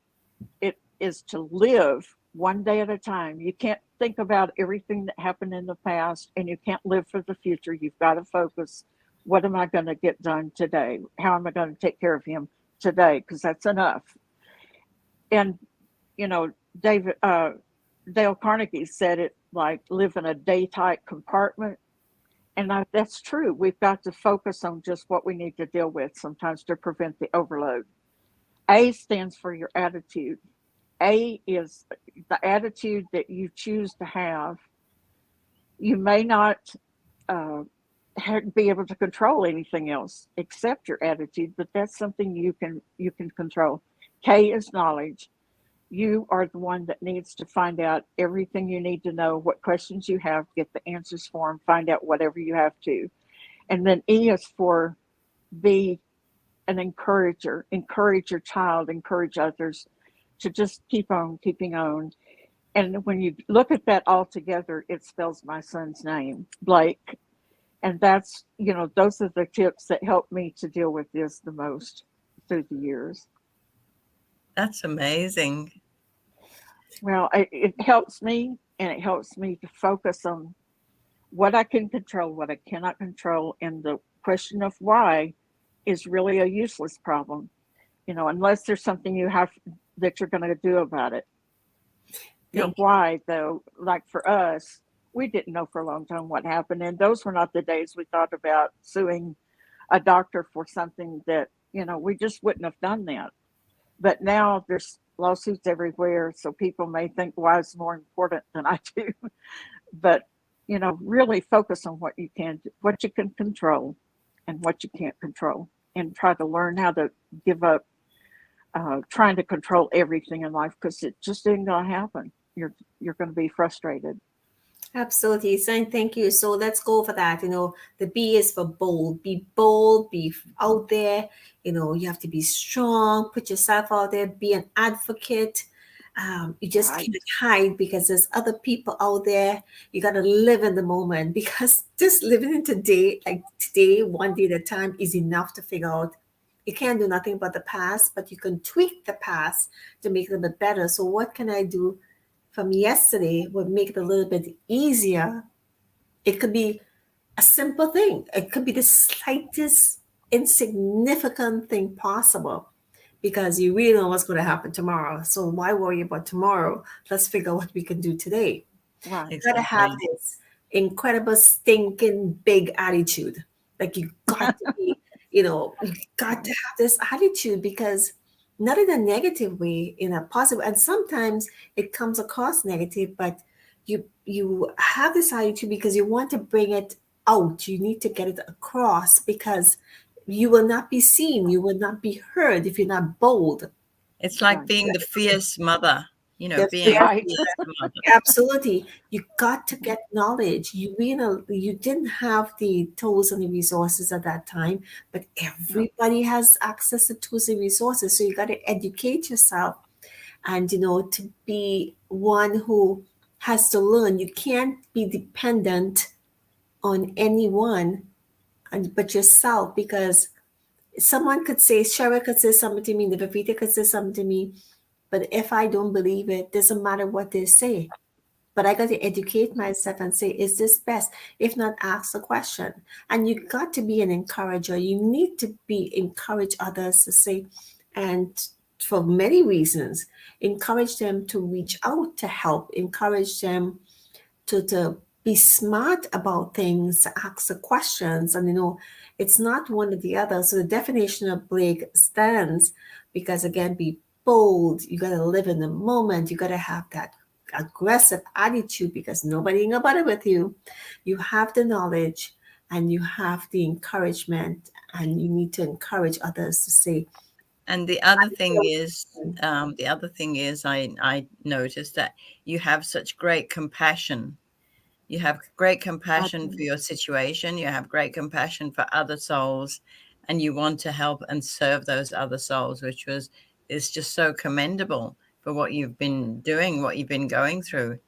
it is to live one day at a time. You can't think about everything that happened in the past, and you can't live for the future. You've got to focus. What am I going to get done today? How am I going to take care of him today? Because that's enough. And, Dale Carnegie said it like, live in a day-tight compartment. And that's true. We've got to focus on just what we need to deal with sometimes to prevent the overload. A stands for your attitude. A is the attitude that you choose to have. You may not be able to control anything else except your attitude, but that's something you can control. K is knowledge. You are the one that needs to find out everything you need to know, what questions you have, get the answers for them, find out whatever you have to. And then E is for be an encourager. Encourage your child, encourage others to just keep on keeping on. And when you look at that all together, it spells my son's name, Blake. And that's, those are the tips that help me to deal with this the most through the years. That's amazing. Well, it helps me, and it helps me to focus on what I can control, what I cannot control. And the question of why is really a useless problem, unless there's something that you're going to do about it. Why, though, like for us, we didn't know for a long time what happened. And those were not the days we thought about suing a doctor for something that, we just wouldn't have done that. But now there's lawsuits everywhere, so people may think why is more important than I do. But, really focus on what you can control and what you can't control, and try to learn how to give up trying to control everything in life, because it just isn't going to happen. You're going to be frustrated. Absolutely. So thank you. So let's go for that. The B is for bold. Be bold, be out there. You have to be strong, put yourself out there, be an advocate. You just Right. can't hide because there's other people out there. You got to live in the moment because just living in today, like today, one day at a time, is enough to figure out. You can't do nothing about the past, but you can tweak the past to make it a bit better. So, what can I do from yesterday would make it a little bit easier? It could be a simple thing, it could be the slightest insignificant thing possible because you really don't know what's going to happen tomorrow. So why worry about tomorrow? Let's figure out what we can do today. Right. You gotta have Exactly. this incredible stinking big attitude. Like you got to be, you got to Right. have this attitude because not in a negative way, in a positive. And sometimes it comes across negative, but you have this attitude because you want to bring it out. You need to get it across because you will not be seen, you will not be heard if you're not bold. It's like Right. being the fierce mother, That's being a fair. Right. fierce mother. Absolutely. You got to get knowledge. You didn't have the tools and the resources at that time, but No. everybody has access to tools and resources. So you got to educate yourself and, to be one who has to learn. You can't be dependent on anyone but yourself because someone could say, Cheryl could say something to me, Nivedita could say something to me, but if I don't believe it, doesn't matter what they say. But I got to educate myself and say, is this best? If not, ask the question. And you got to be an encourager. You need to encourage others to say, and for many reasons, encourage them to reach out to help, encourage them to be smart about things, to ask the questions. And it's not one or the other. So the definition of Blake stands because again, be bold. You gotta live in the moment. You gotta have that aggressive attitude because nobody ain't gonna bother with you. You have the knowledge and you have the encouragement, and you need to encourage others to say, And the other thing is, I noticed that you have such great compassion. You have great compassion for your situation. You have great compassion for other souls, and you want to help and serve those other souls, which is just so commendable for what you've been doing, what you've been going through.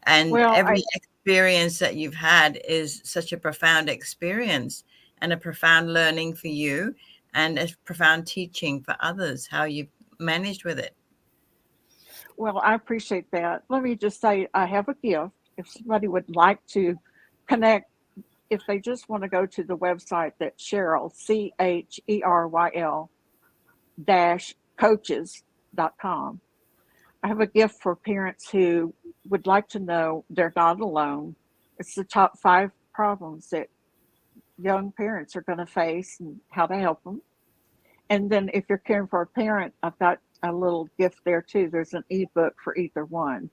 And Well, every experience that you've had is such a profound experience and a profound learning for you and a profound teaching for others, how you've managed with it. I appreciate that. Let me just say I have a gift. If somebody would like to connect, if they just want to go to the website that Cheryl, CHERYL dash coaches.com. I have a gift for parents who would like to know they're not alone. It's the top 5 problems that young parents are going to face and how to help them. And then if you're caring for a parent, I've got a little gift there too. There's an ebook for either one.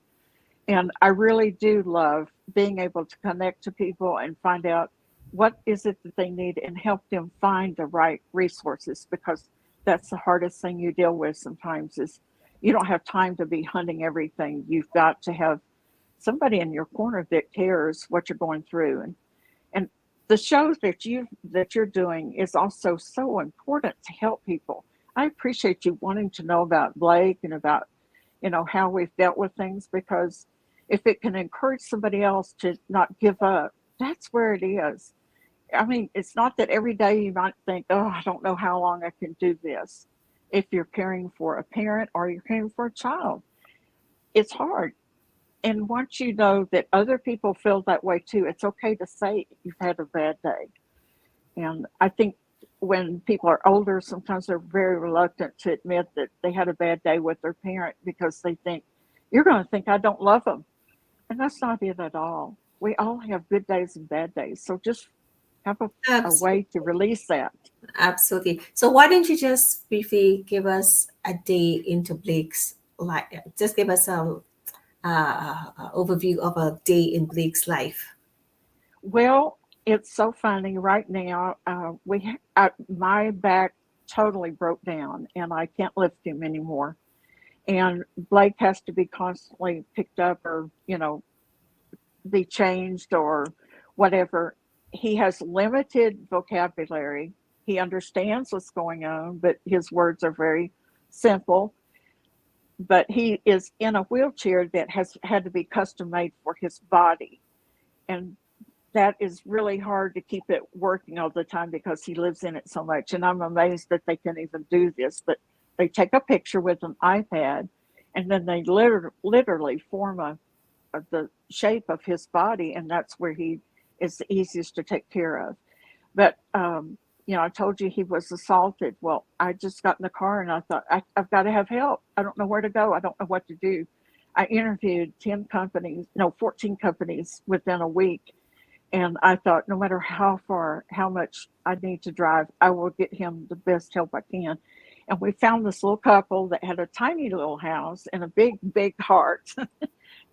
And I really do love being able to connect to people and find out what is it that they need and help them find the right resources, because that's the hardest thing you deal with sometimes is you don't have time to be hunting everything. You've got to have somebody in your corner that cares what you're going through. And the shows that you're doing is also so important to help people. I appreciate you wanting to know about Blake and about how we've dealt with things, because if it can encourage somebody else to not give up, that's where it is. I mean, it's not that every day you might think, oh, I don't know how long I can do this. If you're caring for a parent or you're caring for a child, it's hard. And once you know that other people feel that way too, it's okay to say you've had a bad day. And I think when people are older, sometimes they're very reluctant to admit that they had a bad day with their parent because they think, you're going to think I don't love them. And that's not it at all. We all have good days and bad days. So just have a way to release that. Absolutely. So why don't you just briefly give us a day into Blake's life? Just give us a overview of a day in Blake's life. Well, it's so funny right now. My back totally broke down, and I can't lift him anymore. And Blake has to be constantly picked up, or be changed or whatever. He has limited vocabulary. He understands what's going on, but his words are very simple. but he is in a wheelchair that has had to be custom made for his body. And that is really hard to keep it working all the time because he lives in it so much. And I'm amazed that they can even do this. But they take a picture with an iPad, and then they literally form the shape of his body, and that's where he is the easiest to take care of. But I told you he was assaulted. Well, I just got in the car and I thought, I've got to have help. I don't know where to go. I don't know what to do. I interviewed 14 companies within a week. And I thought, no matter how much I need to drive, I will get him the best help I can. And we found this little couple that had a tiny little house and a big, big heart.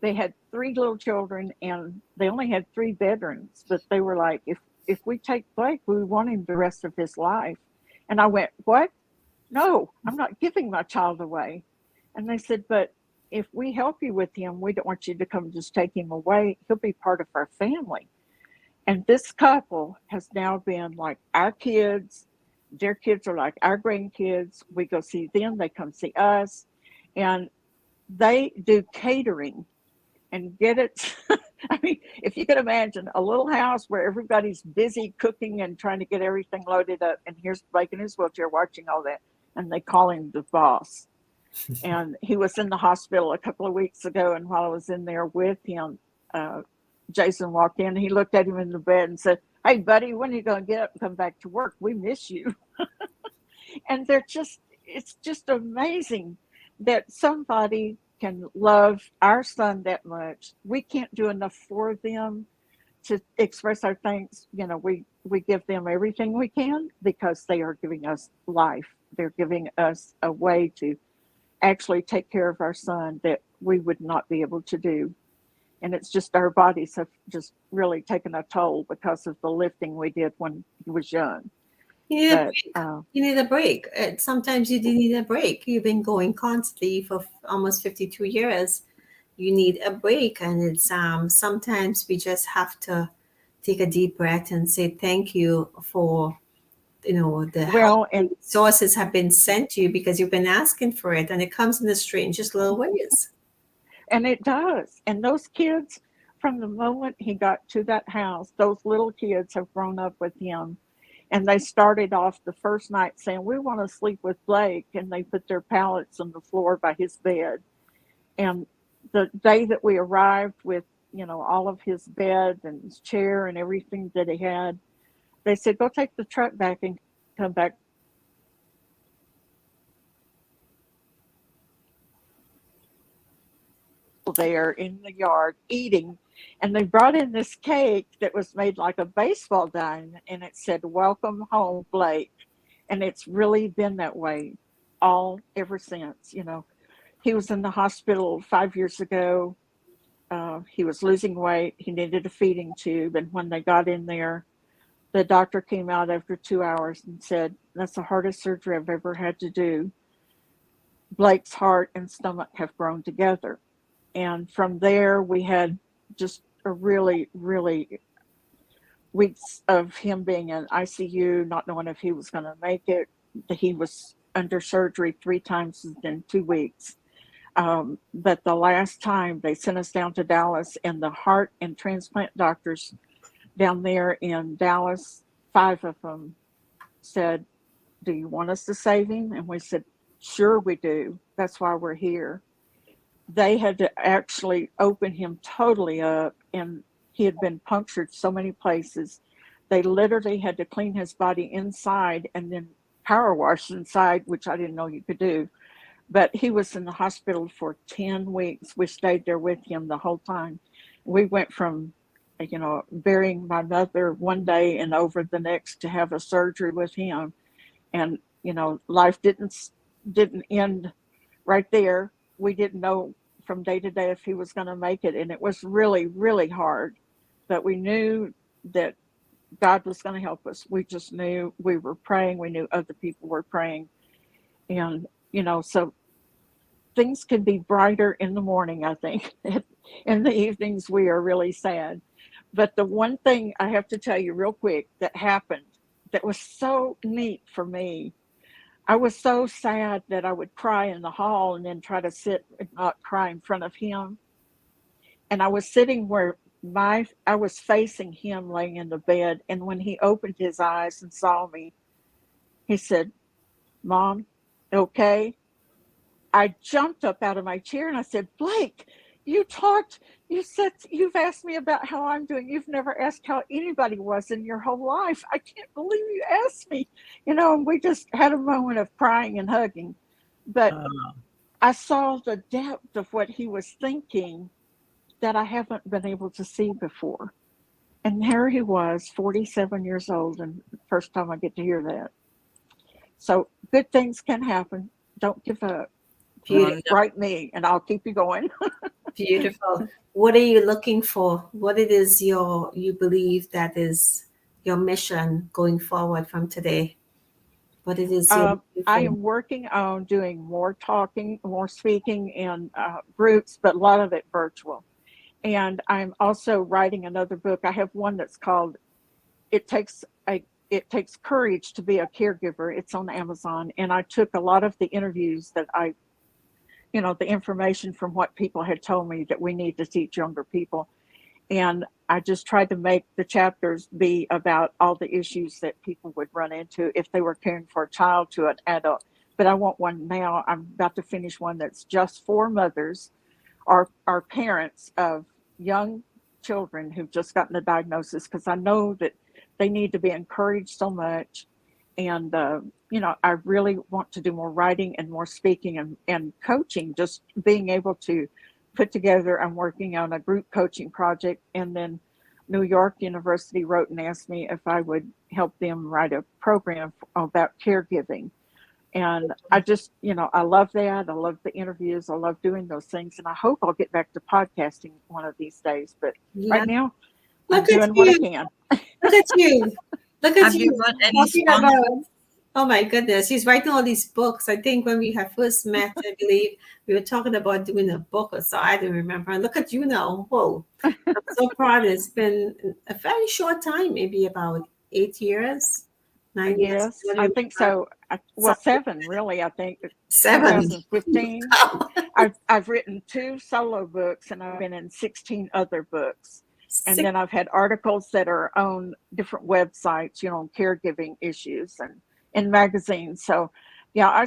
They had 3 little children and they only had 3 bedrooms. But they were like, if we take Blake, we want him the rest of his life. And I went, what? No, I'm not giving my child away. And they said, but if we help you with him, we don't want you to come just take him away. He'll be part of our family. And this couple has now been like our kids. Their kids are like our grandkids. We go see them. They come see us. And they do catering and get it. I mean, if you could imagine a little house where everybody's busy cooking and trying to get everything loaded up. And here's Blake in his wheelchair watching all that. And they call him the boss. And he was in the hospital a couple of weeks ago. And while I was in there with him, Jason walked in. He looked at him in the bed and said, hey, buddy, when are you going to get up and come back to work? We miss you. And it's just amazing that somebody can love our son that much. We can't do enough for them to express our thanks. We give them everything we can because they are giving us life. They're giving us a way to actually take care of our son that we would not be able to do. And it's just our bodies have just really taken a toll because of the lifting we did when he was young. You need a break. Sometimes you do need a break. You've been going constantly for almost 52 years. You need a break. And it's sometimes we just have to take a deep breath and say thank you for, the resources have been sent to you because you've been asking for it. And it comes in the strangest little ways. And it does. And those kids, from the moment he got to that house, those little kids have grown up with him. And they started off the first night saying, we want to sleep with Blake. And they put their pallets on the floor by his bed. And the day that we arrived with, all of his bed and his chair and everything that he had, they said, go take the truck back and come back. There in the yard eating, and they brought in this cake that was made like a baseball diamond, and it said welcome home Blake. And it's really been that way all ever since. He was in the hospital 5 years ago. He was losing weight. He needed a feeding tube, and when they got in there, the doctor came out after 2 hours and said, that's the hardest surgery I've ever had to do. Blake's heart and stomach have grown together. And from there, we had just a really, really weeks of him being in ICU, not knowing if he was going to make it. He was under surgery 3 times in 2 weeks. But the last time they sent us down to Dallas, and the heart and transplant doctors down there in Dallas, 5 of them said, do you want us to save him? And we said, sure we do. That's why we're here. They had to actually open him totally up, and he had been punctured so many places. They literally had to clean his body inside and then power wash inside, which I didn't know you could do. But he was in the hospital for 10 weeks. We stayed there with him the whole time. We went from, burying my mother one day and over the next to have a surgery with him. And, life didn't end right there. We didn't know from day to day if he was going to make it. And it was really, really hard. But we knew that God was going to help us. We just knew we were praying. We knew other people were praying. And, so things can be brighter in the morning, I think. In the evenings, we are really sad. But the one thing I have to tell you real quick that happened that was so neat for me, I was so sad that I would cry in the hall and then try to sit and not cry in front of him. And I was sitting where I was facing him laying in the bed. And when he opened his eyes and saw me, he said, "Mom, okay?" I jumped up out of my chair and I said, "Blake, you said you've asked me about how I'm doing. You've never asked how anybody was in your whole life. I can't believe you asked me." And we just had a moment of crying and hugging. But I saw the depth of what he was thinking that I haven't been able to see before. And here he was, 47 years old, and first time I get to hear that. So good things can happen. Don't give up. Write me and I'll keep you going. Beautiful. What are you looking for? What it is you believe that is your mission going forward from today? What it is you're looking for? I am working on doing more talking, more speaking in groups, but a lot of it virtual. And I'm also writing another book. I have one that's called It Takes Courage to Be a Caregiver. It's on Amazon. And I took a lot of the interviews that the information from what people had told me that we need to teach younger people. And I just tried to make the chapters be about all the issues that people would run into if they were caring for a child to an adult. But I want one now. I'm about to finish one that's just for mothers or parents of young children who've just gotten a diagnosis, because I know that they need to be encouraged so much. And, I really want to do more writing and more speaking and coaching, just being able to put together. I'm working on a group coaching project. And then New York University wrote and asked me if I would help them write a program about caregiving. And I just, I love that. I love the interviews. I love doing those things. And I hope I'll get back to podcasting one of these days. But right now, I'm doing what I can. Look at you. Look at Have you got any sponsors? Oh my goodness, he's writing all these books. I think when we had first met, I believe we were talking about doing a book or so. I don't remember. And look at you now. Whoa. I'm so proud. It's been a very short time, maybe about 8 years, 9 years. Yes, I think so. Well, 7, really, I think. 7. 2015. I've written 2 solo books and I've been in 16 other books. And then I've had articles that are on different websites, on caregiving issues and in magazines. So, yeah,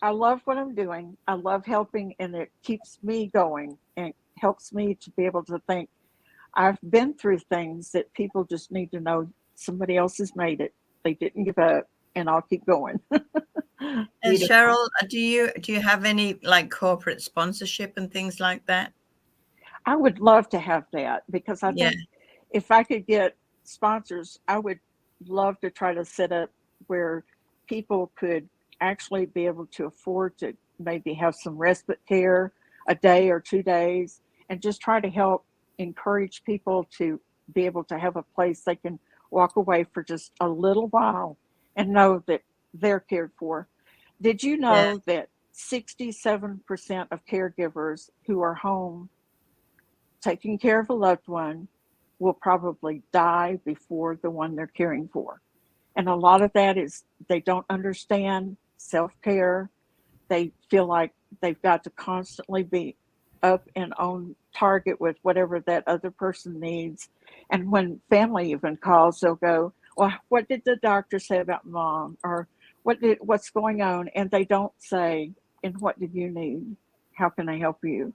I love what I'm doing. I love helping, and it keeps me going and helps me to be able to think I've been through things that people just need to know somebody else has made it. They didn't give up, and I'll keep going. And Cheryl, do you have any like corporate sponsorship and things like that? I would love to have that, because I think if I could get sponsors, I would love to try to set up where people could actually be able to afford to maybe have some respite care a day or 2 days, and just try to help encourage people to be able to have a place they can walk away for just a little while and know that they're cared for. Did you know that 67% of caregivers who are home taking care of a loved one will probably die before the one they're caring for? And a lot of that is they don't understand self-care. They feel like they've got to constantly be up and on target with whatever that other person needs. And when family even calls, they'll go, "Well, what did the doctor say about Mom?" Or what's going on? And they don't say, "And what do you need? How can I help you?"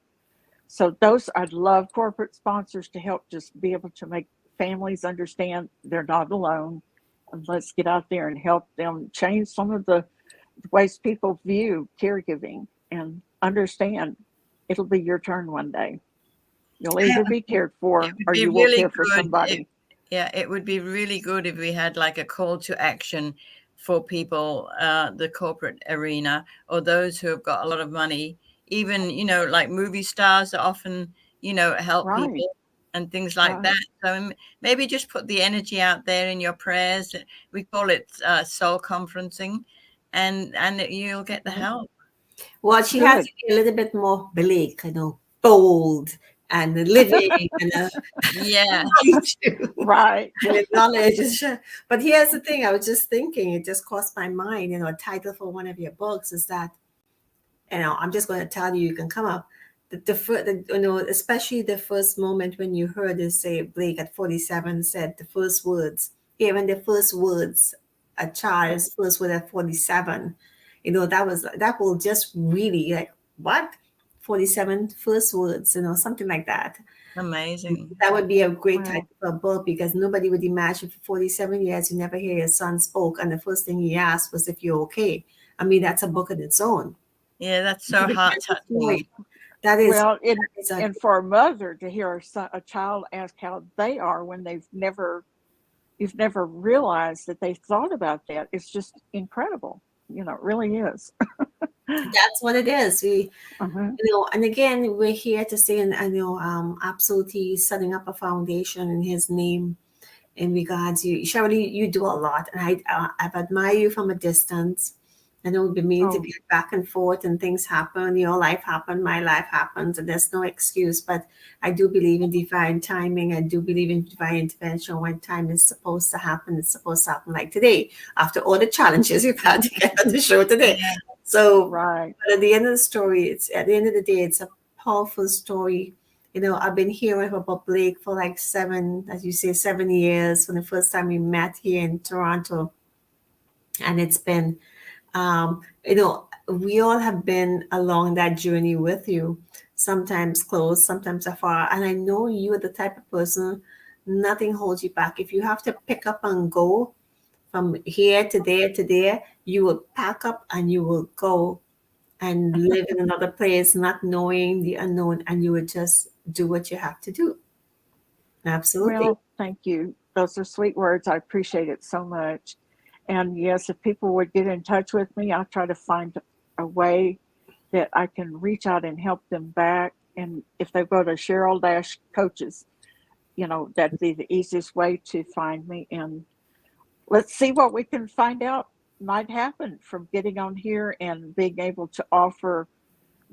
So I'd love corporate sponsors to help just be able to make families understand they're not alone. And let's get out there and help them change some of the ways people view caregiving, and understand it'll be your turn one day. You'll either be cared for or you will care for somebody. It would be really good if we had like a call to action for people, the corporate arena, or those who have got a lot of money. Even, like movie stars often, help people and things like that. So maybe just put the energy out there in your prayers. We call it soul conferencing, and you'll get the help. Well, she has to be a little bit more big, bold, and the living and the Yeah. Right. and the knowledge. But here's the thing, I was just thinking, it just crossed my mind, a title for one of your books is that, I'm just going to tell you, you can come up. Especially the first moment when you heard us say Blake at 47 said the first words, even the first words, a child's first word at 47, that will just really like, what? 47 first words, something like that. Amazing. That would be a great Wow. title for a book, because nobody would imagine for 47 years you never hear your son spoke, and the first thing he asked was if you're okay. I mean, that's a book in its own. Yeah, that's so heart-touching. That is, Well, that is and for a mother to hear a child ask how they are when you've never realized that they thought about that, it's just incredible. It really is. that's what it is. We, and again, we're here to say, and absolutely setting up a foundation in his name in regards to you. Cheryl, you do a lot, and I've admired you from a distance. I know we've been meaning to get back and forth, and things happen. Your life happened, my life happens, and there's no excuse. But I do believe in divine timing. I do believe in divine intervention. When time is supposed to happen, it's supposed to happen, like today, after all the challenges we've had to get on the show today. Yeah. So, right. But at the end of the story, at the end of the day, it's a powerful story. I've been hearing about Blake for like 7 years, from the first time we met here in Toronto. And it's been, we all have been along that journey with you, sometimes close, sometimes afar. And I know you are the type of person, nothing holds you back. If you have to pick up and go from here to there to there, you will pack up and you will go and live in another place, not knowing the unknown, and you would just do what you have to do. Absolutely. Well, thank you. Those are sweet words. I appreciate it so much. And yes, if people would get in touch with me, I'll try to find a way that I can reach out and help them back. And if they go to Cheryl-Coaches, that'd be the easiest way to find me. And let's see what we can find out might happen from getting on here and being able to offer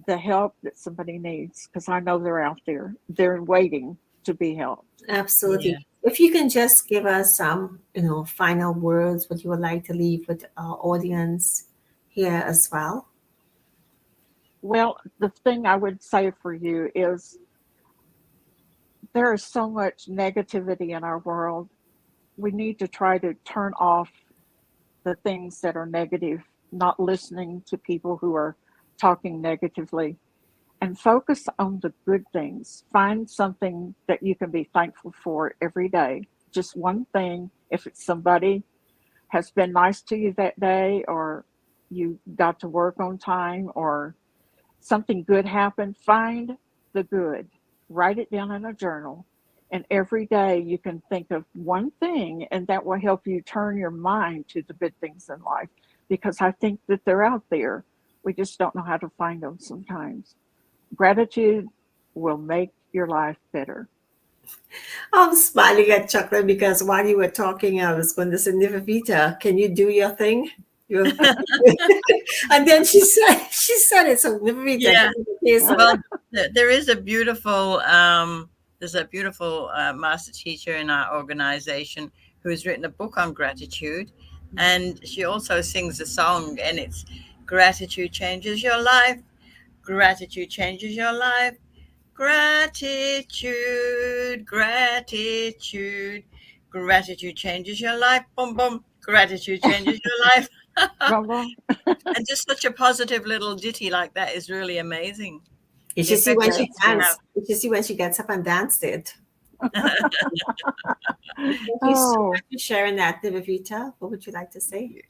the help that somebody needs, because I know they're out there. They're waiting to be helped. Absolutely. Yeah. If you can just give us some, final words, what you would like to leave with our audience here as well. Well, the thing I would say for you is there is so much negativity in our world. We need to try to turn off the things that are negative, not listening to people who are talking negatively, and focus on the good things. Find something that you can be thankful for every day. Just one thing. If it's somebody has been nice to you that day, or you got to work on time, or something good happened, find the good. Write it down in a journal. And every day you can think of one thing, and that will help you turn your mind to the good things in life. Because I think that they're out there. We just don't know how to find them sometimes. Gratitude will make your life better. I'm smiling at Chocolate because while you were talking, I was going to say, Nivedita, can you do your thing? And then she said it. So Nivedita, yeah. Well, there is a beautiful master teacher in our organization who's written a book on gratitude, and she also sings a song, and it's gratitude changes your life. Gratitude changes your life. Gratitude, gratitude, gratitude changes your life. Boom, boom. Gratitude changes your life. And just such a positive little ditty like that is really amazing. You should see when she danced. You should see when she gets up and danced it. Thank you so much for sharing that, Nivedita. What would you like to say?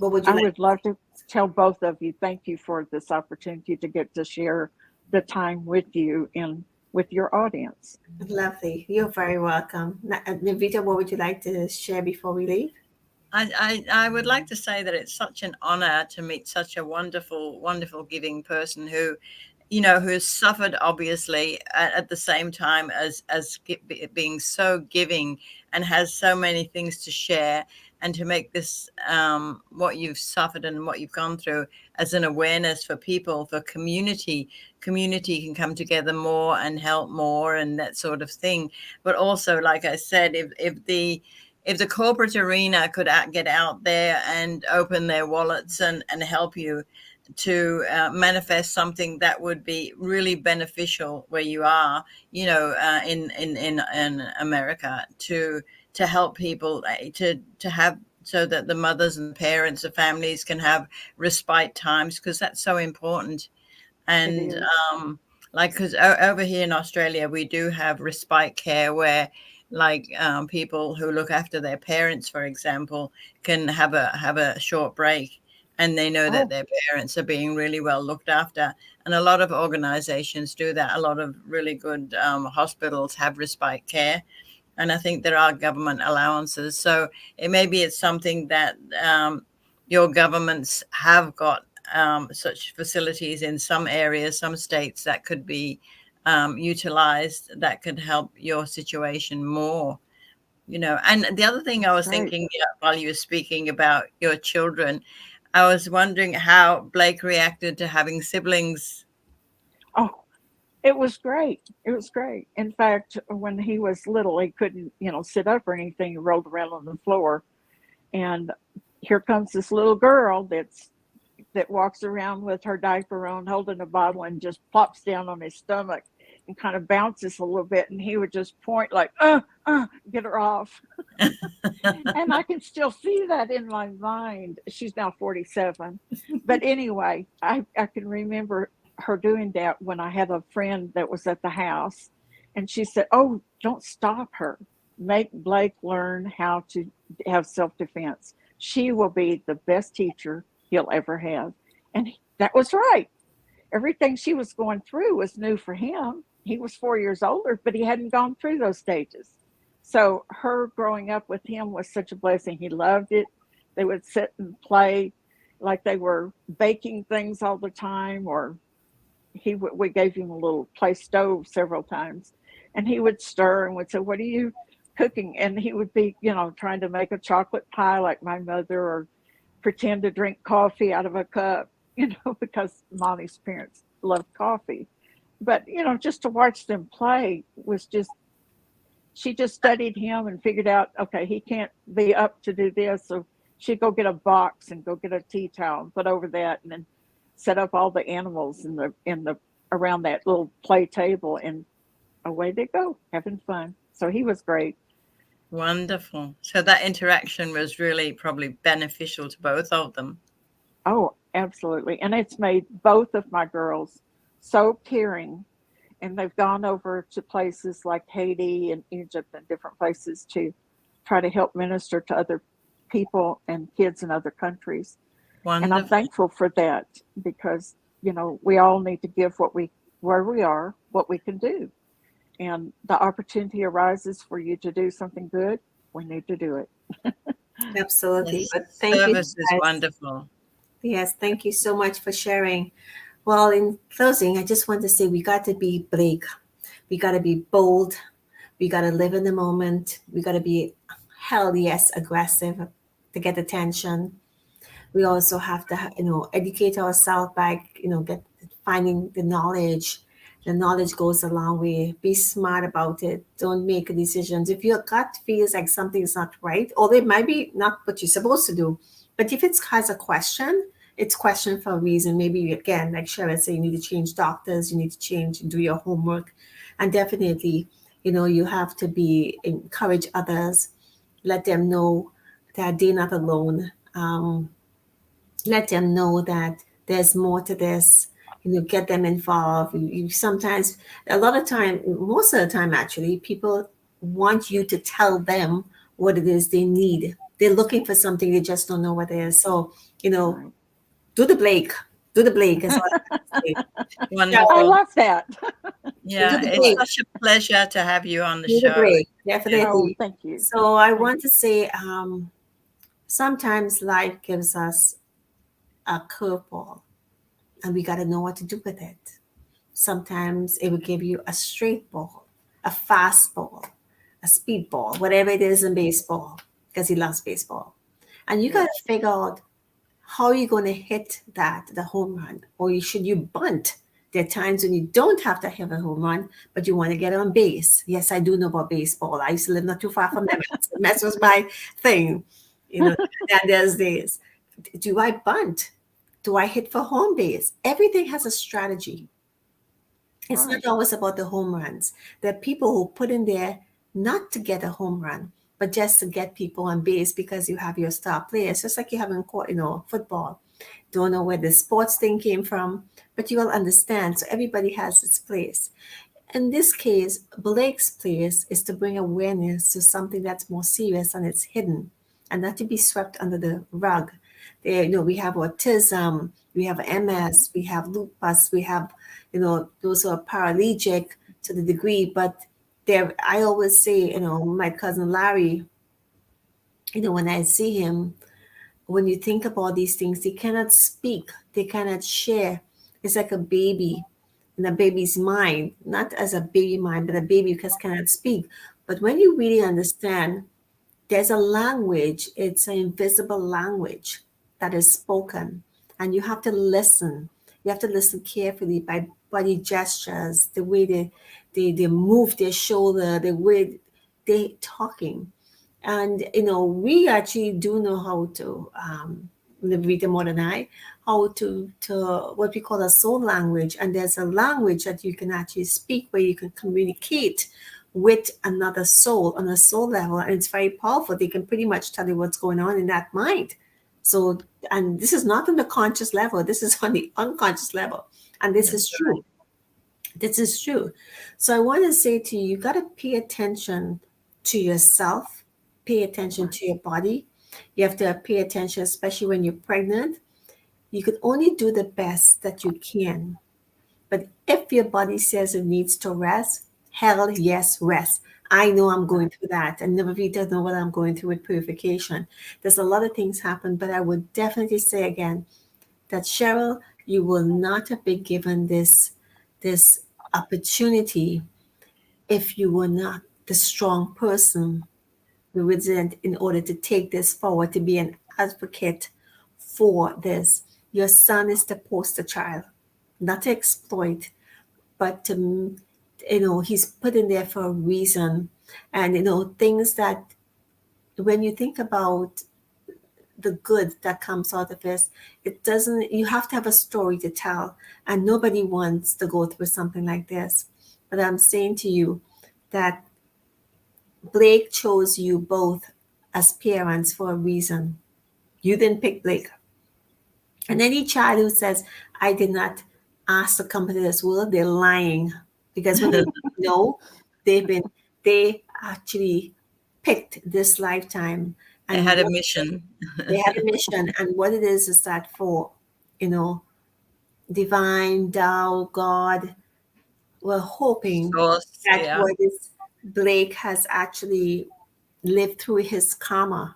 I would love to tell both of you, thank you for this opportunity to get to share the time with you and with your audience. Lovely. You're very welcome. Nivedita, what would you like to share before we leave? I would like to say that it's such an honor to meet such a wonderful, wonderful giving person who, who's suffered obviously at the same time as being so giving and has so many things to share. and to make this what you've suffered and what you've gone through as an awareness for people, for community can come together more and help more and that sort of thing. But also, like I said, if the corporate arena could get out there and open their wallets and help you to manifest something that would be really beneficial where you are, in America, to help people to have, so that the mothers and parents, the families can have respite times, because that's so important. And because over here in Australia, we do have respite care where, like, people who look after their parents, for example, can have a short break, and they know that their parents are being really well looked after. And a lot of organizations do that. A lot of really good hospitals have respite care. And I think there are government allowances. So it's something that your governments have got such facilities in some areas, some states, that could be utilized, that could help your situation more. And the other thing I was thinking while you were speaking about your children, I was wondering how Blake reacted to having siblings. Oh, it was great. It was great. In fact, when he was little, he couldn't, sit up or anything. He rolled around on the floor. And here comes this little girl that walks around with her diaper on, holding a bottle, and just plops down on his stomach and kind of bounces a little bit. And he would just point like, get her off. And I can still see that in my mind. She's now 47. But anyway, I can remember her doing that when I had a friend that was at the house. And she said, "Oh, don't stop her. Make Blake learn how to have self-defense. She will be the best teacher he'll ever have." And that was right. Everything she was going through was new for him. He was 4 years older, but he hadn't gone through those stages. So her growing up with him was such a blessing. He loved it. They would sit and play like they were baking things all the time, or we gave him a little play stove several times, and he would stir and would say, "What are you cooking?" And he would be, trying to make a chocolate pie like my mother, or pretend to drink coffee out of a cup, because Mommy's parents loved coffee. But, just to watch them play was she just studied him and figured out, okay, he can't be up to do this. So she'd go get a box and go get a tea towel and put over that, and then set up all the animals in the around that little play table, and away they go, having fun. So he was great. Wonderful. So that interaction was really probably beneficial to both of them. Oh, absolutely. And it's made both of my girls so caring. And they've gone over to places like Haiti and Egypt and different places to try to help minister to other people and kids in other countries. Wonderful. And I'm thankful for that, because, we all need to give where we are, what we can do. And the opportunity arises for you to do something good, we need to do it. Absolutely. Yes. But thank you. Service is wonderful. Yes, thank you so much for sharing. Well, in closing, I just want to say we got to be Blake. We got to be bold. We got to live in the moment. We got to be, aggressive to get attention. We also have to, educate ourselves by, finding the knowledge. The knowledge goes a long way. Be smart about it. Don't make decisions. If your gut feels like something is not right, or it might be not what you're supposed to do, but if it has a question, it's questioned for a reason. Maybe, again, like Cheryl said, you need to change doctors, you need to change and do your homework. And definitely, you have to encourage others, let them know that they're not alone. Let them know that there's more to this. Get them involved. You sometimes, most of the time, actually, people want you to tell them what it is they need. They're looking for something, they just don't know what it is. So, do the Blake. Do the Blake is what I say. Wonderful. I love that. Yeah, it's such a pleasure to have you on the Do show. the Blake, definitely. Oh, thank you. So I want to say, sometimes life gives us a curveball, and we got to know what to do with it. Sometimes it will give you a straight ball, a fast ball, a speed ball, whatever it is in baseball, because he loves baseball. And you got to figure out how you're going to hit the home run, or should you bunt? There are times when you don't have to have a home run, but you want to get on base. Yes, I do know about baseball. I used to live not too far from them. That was my thing, and there's days. Do I bunt? Do I hit for home base? Everything has a strategy. It's not always about the home runs. There are people who put in there not to get a home run, but just to get people on base because you have your star players. Just like you have in court, football. Don't know where the sports thing came from, but you all understand. So everybody has its place. In this case, Blake's place is to bring awareness to something that's more serious and it's hidden, and not to be swept under the rug. There, we have autism, we have MS, we have lupus, we have, those who are paraplegic to the degree, but there, I always say, my cousin Larry, when I see him, when you think about these things, they cannot speak, they cannot share. It's like a baby in a baby's mind, not as a baby mind, but a baby because cannot speak. But when you really understand, there's a language, it's an invisible language that is spoken, and you have to listen. You have to listen carefully by body gestures, the way they move their shoulder, the way they talking. And we actually do know how to Nivedita more than I, how to what we call a soul language. And there's a language that you can actually speak where you can communicate with another soul on a soul level, and it's very powerful. They can pretty much tell you what's going on in that mind. So, and this is not on the conscious level, this is on the unconscious level, and this is true. This is true. So I want to say to you, you got to pay attention to yourself, pay attention to your body. You have to pay attention, especially when you're pregnant. You could only do the best that you can. But if your body says it needs to rest, hell yes, rest. I know I'm going through that, and Nivedita know what I'm going through with purification. There's a lot of things happen, but I would definitely say again that Cheryl, you will not have been given this opportunity if you were not the strong person resident in order to take this forward, to be an advocate for this. Your son is the poster child, not to exploit, but to, he's put in there for a reason. And, things that when you think about the good that comes out of this, you have to have a story to tell, and nobody wants to go through something like this. But I'm saying to you that Blake chose you both as parents for a reason. You didn't pick Blake. And any child who says, I did not ask to come into this world, they're lying. Because when they know, they actually picked this lifetime. And they had a mission. They had a mission. And what it is that for, divine, Tao, God, we're hoping that what is Blake has actually lived through his karma,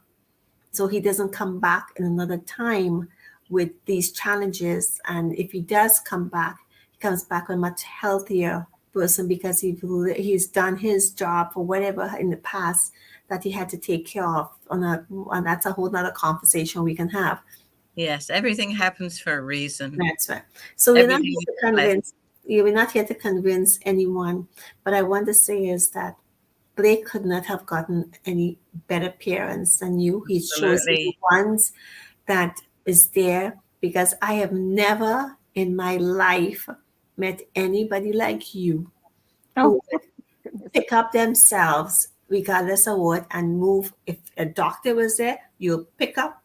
so he doesn't come back in another time with these challenges. And if he does come back, he comes back a much healthier person, because he's done his job for whatever in the past that he had to take care of. And that's a whole nother conversation we can have. Yes, everything happens for a reason. That's right. So we're not here to convince. We're not here to convince anyone, but I want to say is that Blake could not have gotten any better parents than you. He chose the ones that is there, because I have never in my life met anybody like you who would pick up themselves regardless of what and move. If a doctor was there, you'll pick up,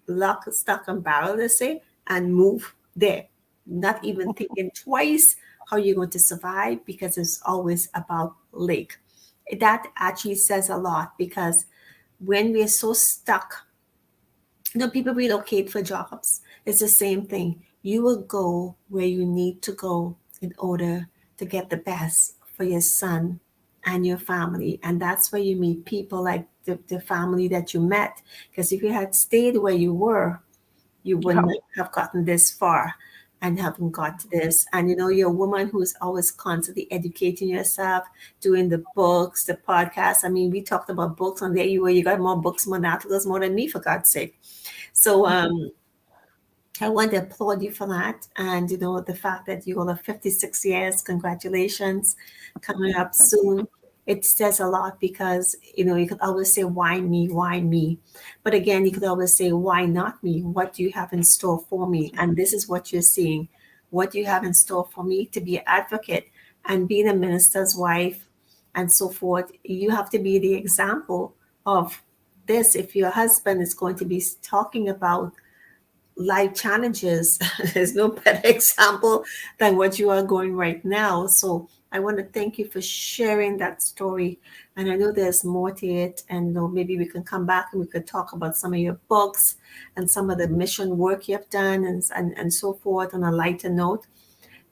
lock, stock, and barrel, let's say, and move there. Not even thinking twice how you're going to survive, because it's always about Blake. That actually says a lot, because when we're so stuck, people relocate for jobs. It's the same thing. You will go where you need to go in order to get the best for your son and your family. And that's where you meet people like the family that you met. Because if you had stayed where you were, you wouldn't have gotten this far. and haven't got to this. And you're a woman who's always constantly educating yourself, doing the books, the podcast. I mean, we talked about books on there. You got more books, more articles, more than me, for God's sake. So I want to applaud you for that. And the fact that you all are 56 years, congratulations, coming up soon. It says a lot, because you could always say, why me, but again, you could always say, why not me? What do you have in store for me? And this is what you're seeing. What you have in store for me, to be an advocate and being a minister's wife and so forth. You have to be the example of this. If your husband is going to be talking about life challenges, there's no better example than what you are going right now. So I want to thank you for sharing that story. And I know there's more to it. And maybe we can come back and we could talk about some of your books and some of the mission work you have done and so forth on a lighter note.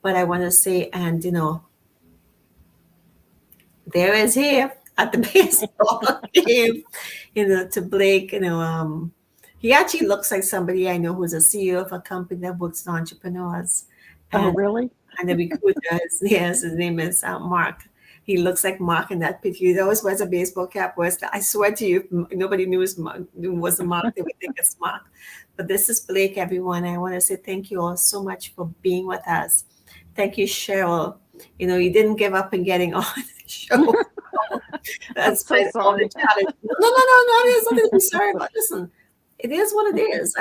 But I want to say, and there is here at the baseball game, to Blake, he actually looks like somebody I know who's a CEO of a company that works with entrepreneurs. Oh, really? And the recruiter, his name is Mark. He looks like Mark in that picture. He always wears a baseball cap. I swear to you, nobody knew it was Mark. They would think it's Mark. But this is Blake, everyone. I want to say thank you all so much for being with us. Thank you, Cheryl. You didn't give up in getting on the show. That's so all the challenge. No. There's nothing to be sorry about. Listen, it is what it is.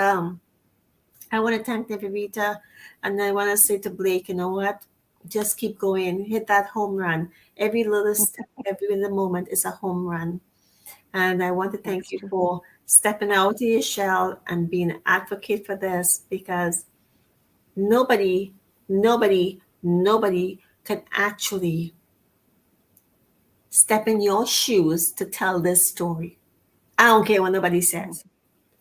I want to thank Nivedita, and I want to say to Blake, you know what? Just keep going. Hit that home run. Every little step, every little moment is a home run. And I want to thank you for stepping out of your shell and being an advocate for this, because nobody can actually step in your shoes to tell this story. I don't care what nobody says.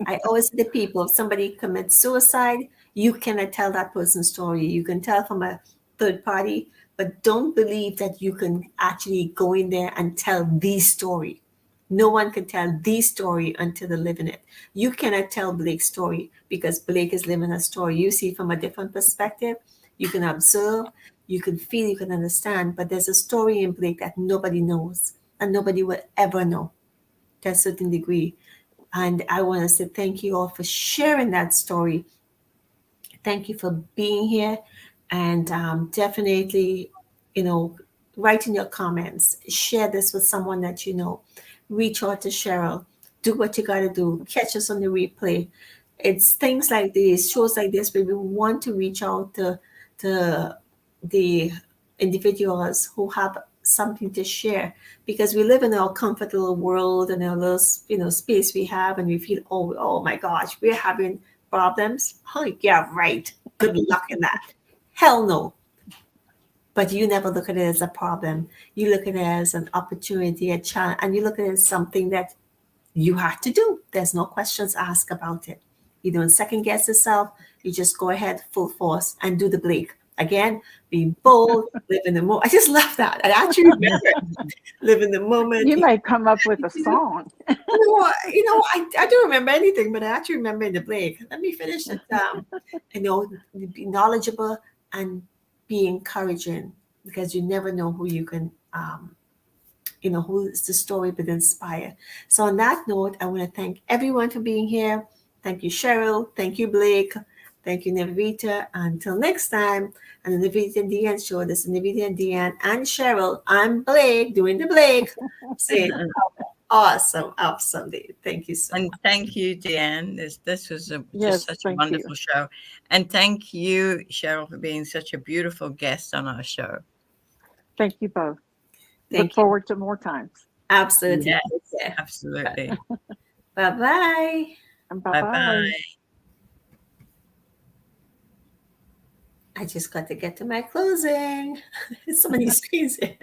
I always say to people, if somebody commits suicide, you cannot tell that person's story. You can tell from a third party, but don't believe that you can actually go in there and tell the story. No one can tell the story until they live in it. You cannot tell Blake's story because Blake is living a story. You see from a different perspective. You can observe, you can feel, you can understand, but there's a story in Blake that nobody knows and nobody will ever know to a certain degree. And I want to say thank you all for sharing that story. Thank you for being here. And definitely, write in your comments. Share this with someone that you know. Reach out to Cheryl. Do what you got to do. Catch us on the replay. It's things like these, shows like this, where we want to reach out to the individuals who have something to share, because we live in our comfortable world and our little space we have, and we feel, oh my gosh, we're having problems. Oh yeah, right, good luck in that. Hell no. But you never look at it as a problem. You look at it as an opportunity, a challenge, and you look at it as something that you have to do. There's no questions asked about it. You don't second guess yourself. You just go ahead full force and do the Blake. Again, be bold, live in the moment. I just love that. I actually remember live in the moment. You may come up with a song. I don't remember anything, but I actually remember in the Blake. Let me finish it. Be knowledgeable and be encouraging, because you never know who you can, who is the story would inspire. So on that note, I want to thank everyone for being here. Thank you, Cheryl. Thank you, Blake. Thank you, Nivedita. Until next time, on the Nivedita and Dianne show, this is Nivedita and Dianne and Cheryl. I'm Blake, doing the Blake. Say awesome day. Thank you so much. And thank you, Dianne. This was just such a wonderful show. And thank you, Cheryl, for being such a beautiful guest on our show. Thank you both. Look forward to more times. Absolutely. Yes, absolutely. Bye-bye. Bye-bye. I just got to get to my closing. So many screens here.